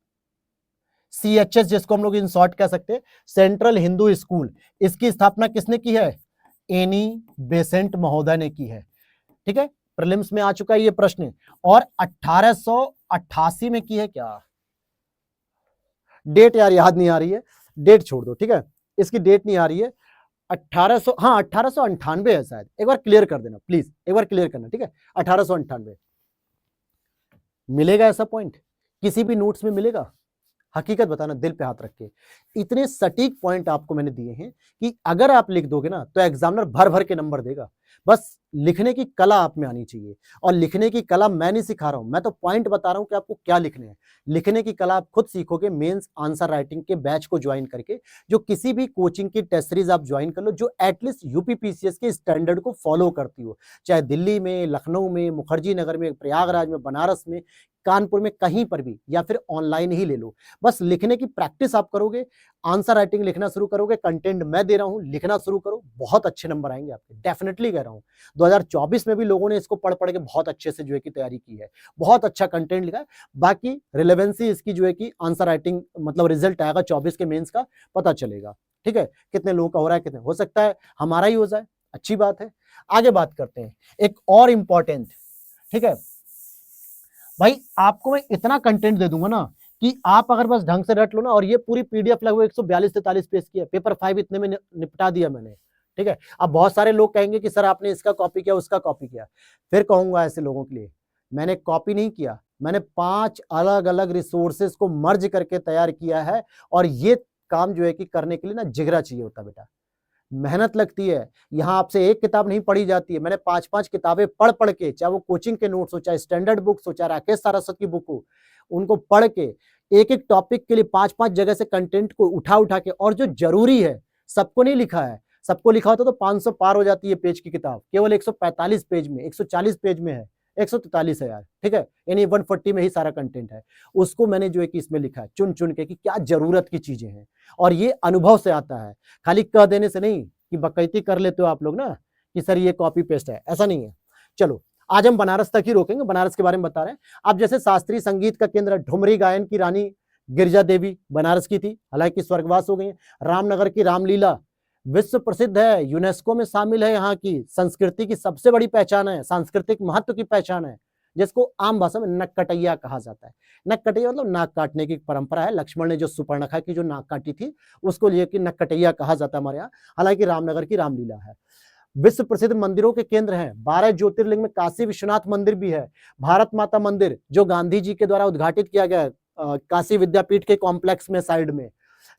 CHS, जिसको हम लोग इन शॉर्ट कह सकते हैं, सेंट्रल हिंदू स्कूल, इसकी स्थापना किसने की है? एनी बेसेंट महोदय ने की है। ठीक है, प्रीलिम्स में आ चुका है ये प्रश्न, और 1888 में की है क्या? डेट यार याद नहीं आ रही है, डेट छोड़ दो। ठीक है, इसकी डेट नहीं आ रही है। 1898 है शायद, एक बार क्लियर कर देना प्लीज, एक बार क्लियर करना। ठीक है, 1898 मिलेगा ऐसा पॉइंट किसी भी नोट्स में मिलेगा? हकीकत बताना, दिल पे हाथ रख के। इतने सटीक पॉइंट आपको मैंने दिए हैं कि अगर आप लिख दोगे ना तो एग्जामिनर भर भर के नंबर देगा। बस लिखने की कला आप में आनी चाहिए, और लिखने की कला मैं नहीं सिखा रहा हूं, मैं तो पॉइंट बता रहा हूं कि आपको क्या लिखने हैं। लिखने की कला आप खुद सीखोगे मेंस आंसर राइटिंग के बैच को ज्वाइन करके, जो किसी भी कोचिंग की टेस्ट सीरीज आप ज्वाइन कर लो, जो एटलीस्ट यूपीपीसीएस के स्टैंडर्ड को फॉलो करती हो, चाहे दिल्ली में, लखनऊ में, मुखर्जी नगर में, प्रयागराज में, बनारस में, कानपुर में, कहीं पर भी, या फिर ऑनलाइन ही ले लो। बस लिखने की प्रैक्टिस आप करोगे, आंसर राइटिंग लिखना शुरू करोगे, कंटेंट मैं दे रहा हूं, लिखना शुरू करो, बहुत अच्छे नंबर आएंगे आपके, डेफिनेटली कह रहा हूं। 2024 में भी लोगों ने इसको पढ़ के बहुत अच्छे से जो है की तैयारी की है, बहुत अच्छा कंटेंट लिखा है। बाकी रिलेवेंसी इसकी जो है कि आंसर राइटिंग मतलब रिजल्ट आएगा 24 के मेंस का, पता चलेगा। ठीक है, कितने लोगों का हो रहा है, कितने, हो सकता है हमारा ही हो जाए, अच्छी बात है। आगे बात करते हैं एक और इंपॉर्टेंट। ठीक है भाई, आपको मैं इतना कंटेंट दे दूंगा ना कि आप अगर बस ढंग से रट लो ना, और ये पूरी पीडीएफ लगभग 142-43 पेज की है, पेपर 5 इतने में निपटा दिया मैंने। ठीक है, अब बहुत सारे लोग कहेंगे कि सर आपने इसका कॉपी किया, उसका कॉपी किया। फिर कहूंगा ऐसे लोगों के लिए, मैंने कॉपी नहीं किया, मैंने 5 अलग अलग रिसोर्सेज को मर्ज करके तैयार किया है। और ये काम जो है कि करने के लिए ना जिगरा चाहिए होता बेटा, मेहनत लगती है। यहाँ आपसे एक किताब नहीं पढ़ी जाती है, मैंने 5-5 किताबें पढ़ के, चाहे वो कोचिंग के नोट्स हो, चाहे स्टैंडर्ड बुक्स हो, चाहे राकेश सारस्वत की बुक हो, उनको पढ़ के एक एक टॉपिक के लिए 5-5 जगह से कंटेंट को उठा के, और जो जरूरी है सबको नहीं लिखा है, सबको लिखा होता तो 500 पार हो जाती है पेज की किताब, केवल 145 पेज में, 140 पेज में है, 143 है यार। ठीक है, यानी 140 में ही सारा कंटेंट है। उसको मैंने जो है कि इसमें लिखा है चुन चुन के कि क्या जरूरत की चीजें हैं, और ये अनुभव से आता है, खाली कह देने से नहीं कि बकैती कर लेते हो आप लोग ना कि सर ये कॉपी पेस्ट है, ऐसा नहीं है। चलो आज हम बनारस तक ही रोकेंगे, बनारस के बारे में बता रहे हैं। अब जैसे शास्त्रीय संगीत का केंद्र, ठुमरी गायन की रानी गिरजा देवी बनारस की थी, हालांकि स्वर्गवास हो गई। रामनगर की रामलीला विश्व प्रसिद्ध है, यूनेस्को में शामिल है, यहाँ की संस्कृति की सबसे बड़ी पहचान है, सांस्कृतिक महत्व की पहचान है, जिसको आम भाषा में नक्कटैया कहा जाता है। नक्कटैया मतलब नाक काटने की परंपरा है, लक्ष्मण ने जो सुपर्णखा की जो नाक काटी थी उसको लेकर नक्कटैया कहा जाता है हमारे यहाँ। हालांकि रामनगर की रामलीला है। विश्व प्रसिद्ध मंदिरों के केंद्र हैं, 12 ज्योतिर्लिंग में काशी विश्वनाथ मंदिर भी है, भारत माता मंदिर जो गांधी जी के द्वारा उद्घाटित किया गया काशी विद्यापीठ के कॉम्प्लेक्स में साइड में,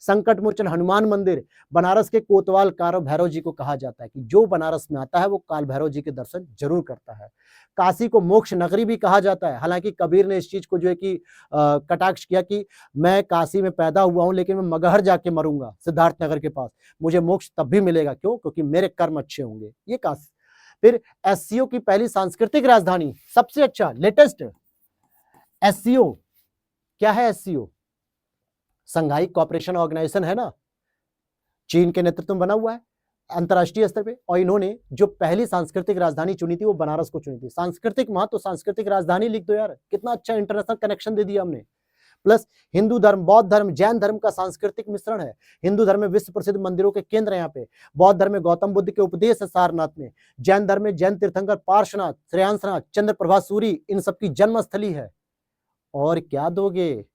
संकट मोचन हनुमान मंदिर, बनारस के कोतवाल काल भैरव जी को कहा जाता है कि जो बनारस में आता है वो काल भैरव जी के दर्शन जरूर करता है। काशी को मोक्ष नगरी भी कहा जाता है, हालांकि कबीर ने इस चीज को जो है कि कटाक्ष किया कि मैं काशी में पैदा हुआ हूं लेकिन मैं मगहर जाके मरूंगा सिद्धार्थ नगर के पास, मुझे मोक्ष तब भी मिलेगा, क्यों? क्योंकि मेरे कर्म अच्छे होंगे। ये काशी। फिर एससीओ की पहली सांस्कृतिक राजधानी, सबसे अच्छा लेटेस्ट एससीओ क्या है? एससीओ संघाई कॉपरेशन ऑर्गेनाइजेशन है ना, चीन के नेतृत्व में बना हुआ है अंतरराष्ट्रीय स्तर पे, और इन्होंने जो पहली सांस्कृतिक राजधानी चुनी थी वो बनारस को चुनी थी। सांस्कृतिक महत्व, सांस्कृतिक राजधानी लिख दो यार, कितना अच्छा इंटरनेशनल कनेक्शन दे दिया हमने। प्लस हिंदू धर्म, बौद्ध धर्म, जैन धर्म का सांस्कृतिक मिश्रण है। हिंदू धर्म में विश्व प्रसिद्ध मंदिरों के केंद्र है यहाँ पे, बौद्ध धर्म में गौतम बुद्ध के उपदेश है सारनाथ में, जैन धर्म में जैन तीर्थंकर पार्श्वनाथ, श्रेयांसनाथ, चंद्रप्रभा सूरी, इन सबकी जन्मस्थली है। और क्या दोगे?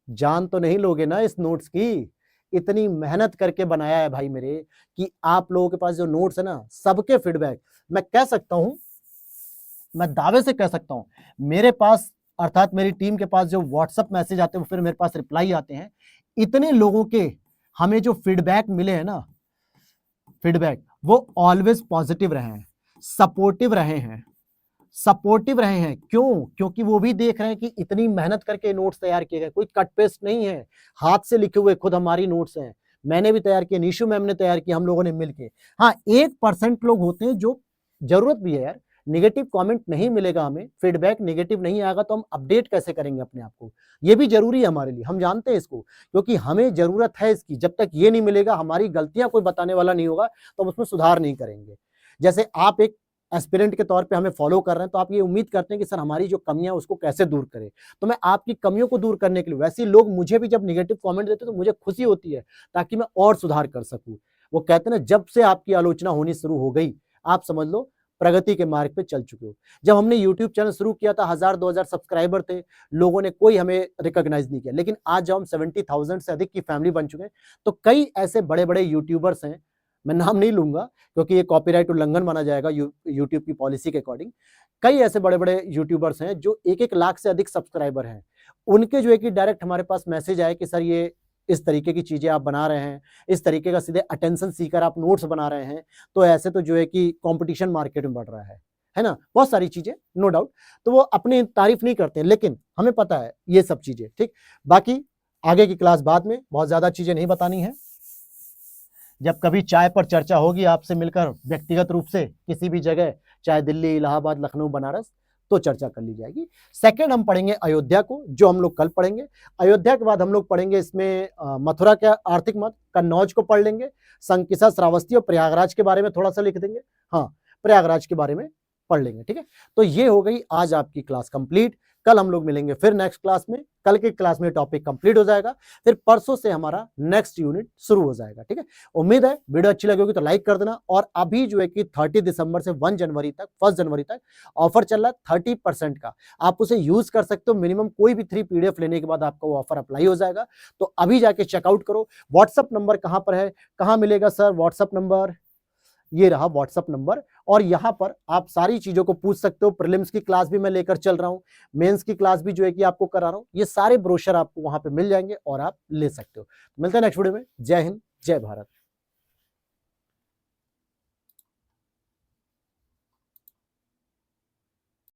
जान तो नहीं लोगे ना इस नोट्स की? इतनी मेहनत करके बनाया है भाई मेरे कि आप लोगों के पास जो नोट्स है ना, सबके फीडबैक मैं कह सकता हूं, मैं दावे से कह सकता हूं, मेरे पास अर्थात मेरी टीम के पास जो व्हाट्सएप मैसेज आते हैं फिर मेरे पास रिप्लाई आते हैं, इतने लोगों के हमें जो फीडबैक मिले हैं ना, फीडबैक, वो ऑलवेज पॉजिटिव रहे हैं, सपोर्टिव रहे हैं, सपोर्टिव रहे हैं। क्यों? क्योंकि वो भी देख रहे हैं कि इतनी मेहनत करके नोट्स तैयार किए गए, कोई कट पेस्ट नहीं है, हाथ से लिखे हुए खुद हमारी नोट्स हैं। मैंने भी तैयार किए, निशु मैम ने तैयार किए, हम लोगों ने मिलके। हाँ, 1% लोग होते हैं जो, जरूरत भी है यार, निगेटिव कमेंट नहीं मिलेगा हमें, फीडबैक निगेटिव नहीं आएगा तो हम अपडेट कैसे करेंगे अपने आप को? ये भी जरूरी है हमारे लिए, हम जानते हैं इसको, क्योंकि हमें जरूरत है इसकी। जब तक ये नहीं मिलेगा, हमारी गलतियां कोई बताने वाला नहीं होगा, तो हम उसमें सुधार नहीं करेंगे। जैसे आप एक एस्पिरेंट के तौर पे हमें फॉलो कर रहे हैं, तो आप ये उम्मीद करते हैं कि सर हमारी जो कमियां हैं उसको कैसे दूर करें। तो मैं आपकी कमियों को दूर करने के लिए, वैसे ही लोग मुझे भी जब निगेटिव कमेंट देते हैं तो मुझे खुशी होती है, ताकि मैं और सुधार कर सकूं। वो कहते हैं ना, जब से आपकी आलोचना होनी शुरू हो गई, आप समझ लो प्रगति के मार्ग पे चल चुके हो। जब हमने यूट्यूब चैनल शुरू किया था, 1000-2000 सब्सक्राइबर थे, लोगों ने कोई हमें रिकॉग्नाइज नहीं किया, लेकिन आज जब हम 70,000 से अधिक की फैमिली बन चुके हैं, तो कई ऐसे बड़े बड़े यूट्यूबर्स हैं, मैं नाम नहीं लूंगा क्योंकि ये कॉपीराइट उल्लंघन माना जाएगा यूट्यूब की पॉलिसी के अकॉर्डिंग। कई ऐसे बड़े बड़े यूट्यूबर्स हैं जो 1-1 लाख से अधिक सब्सक्राइबर हैं। उनके जो है कि डायरेक्ट हमारे पास मैसेज आए कि सर ये इस तरीके की चीजें आप बना रहे हैं, इस तरीके का सीधे अटेंशन सीकर आप नोट्स बना रहे हैं, तो ऐसे तो जो है कि कंपटीशन मार्केट में बढ़ रहा है ना, बहुत सारी चीजें, नो डाउट। तो वो अपनी तारीफ नहीं करते, लेकिन हमें पता है ये सब चीजें, ठीक। बाकी आगे की क्लास बाद में, बहुत ज्यादा चीजें नहीं बतानी है। जब कभी चाय पर चर्चा होगी आपसे मिलकर व्यक्तिगत रूप से किसी भी जगह, चाहे दिल्ली, इलाहाबाद, लखनऊ, बनारस, तो चर्चा कर ली जाएगी। सेकंड हम पढ़ेंगे अयोध्या को, जो हम लोग कल पढ़ेंगे। अयोध्या के बाद हम लोग पढ़ेंगे इसमें मथुरा का आर्थिक मत, कन्नौज को पढ़ लेंगे, संकिसा, श्रावस्ती और प्रयागराज के बारे में थोड़ा सा लिख देंगे। हाँ, प्रयागराज के बारे में पढ़ लेंगे, ठीक है। तो ये हो गई आज आपकी क्लास कंप्लीट। कल हम लोग मिलेंगे फिर नेक्स्ट क्लास में। कल के क्लास में टॉपिक कंप्लीट हो जाएगा, फिर परसों से हमारा नेक्स्ट यूनिट शुरू हो जाएगा, ठीक है। उम्मीद है वीडियो अच्छी लगी होगी तो लाइक कर देना। और अभी जो है कि 30 दिसंबर से 1 जनवरी तक, 1 जनवरी तक ऑफर चल रहा है 30% का, आप उसे यूज कर सकते हो। मिनिमम कोई भी 3 PDF लेने के बाद आपका वो ऑफर अप्लाई हो जाएगा। तो अभी जाके चेकआउट करो। व्हाट्सअप नंबर कहां पर है, कहां मिलेगा सर व्हाट्सअप नंबर? ये रहा व्हाट्सअप नंबर, और यहां पर आप सारी चीजों को पूछ सकते हो। प्रीलिम्स की क्लास भी मैं लेकर चल रहा हूं, मेंस की क्लास भी जो है कि आपको करा रहा हूं। ये सारे ब्रोशर आपको वहां पे मिल जाएंगे और आप ले सकते हो। मिलते हैं नेक्स्ट वीडियो में। जय हिंद, जय भारत।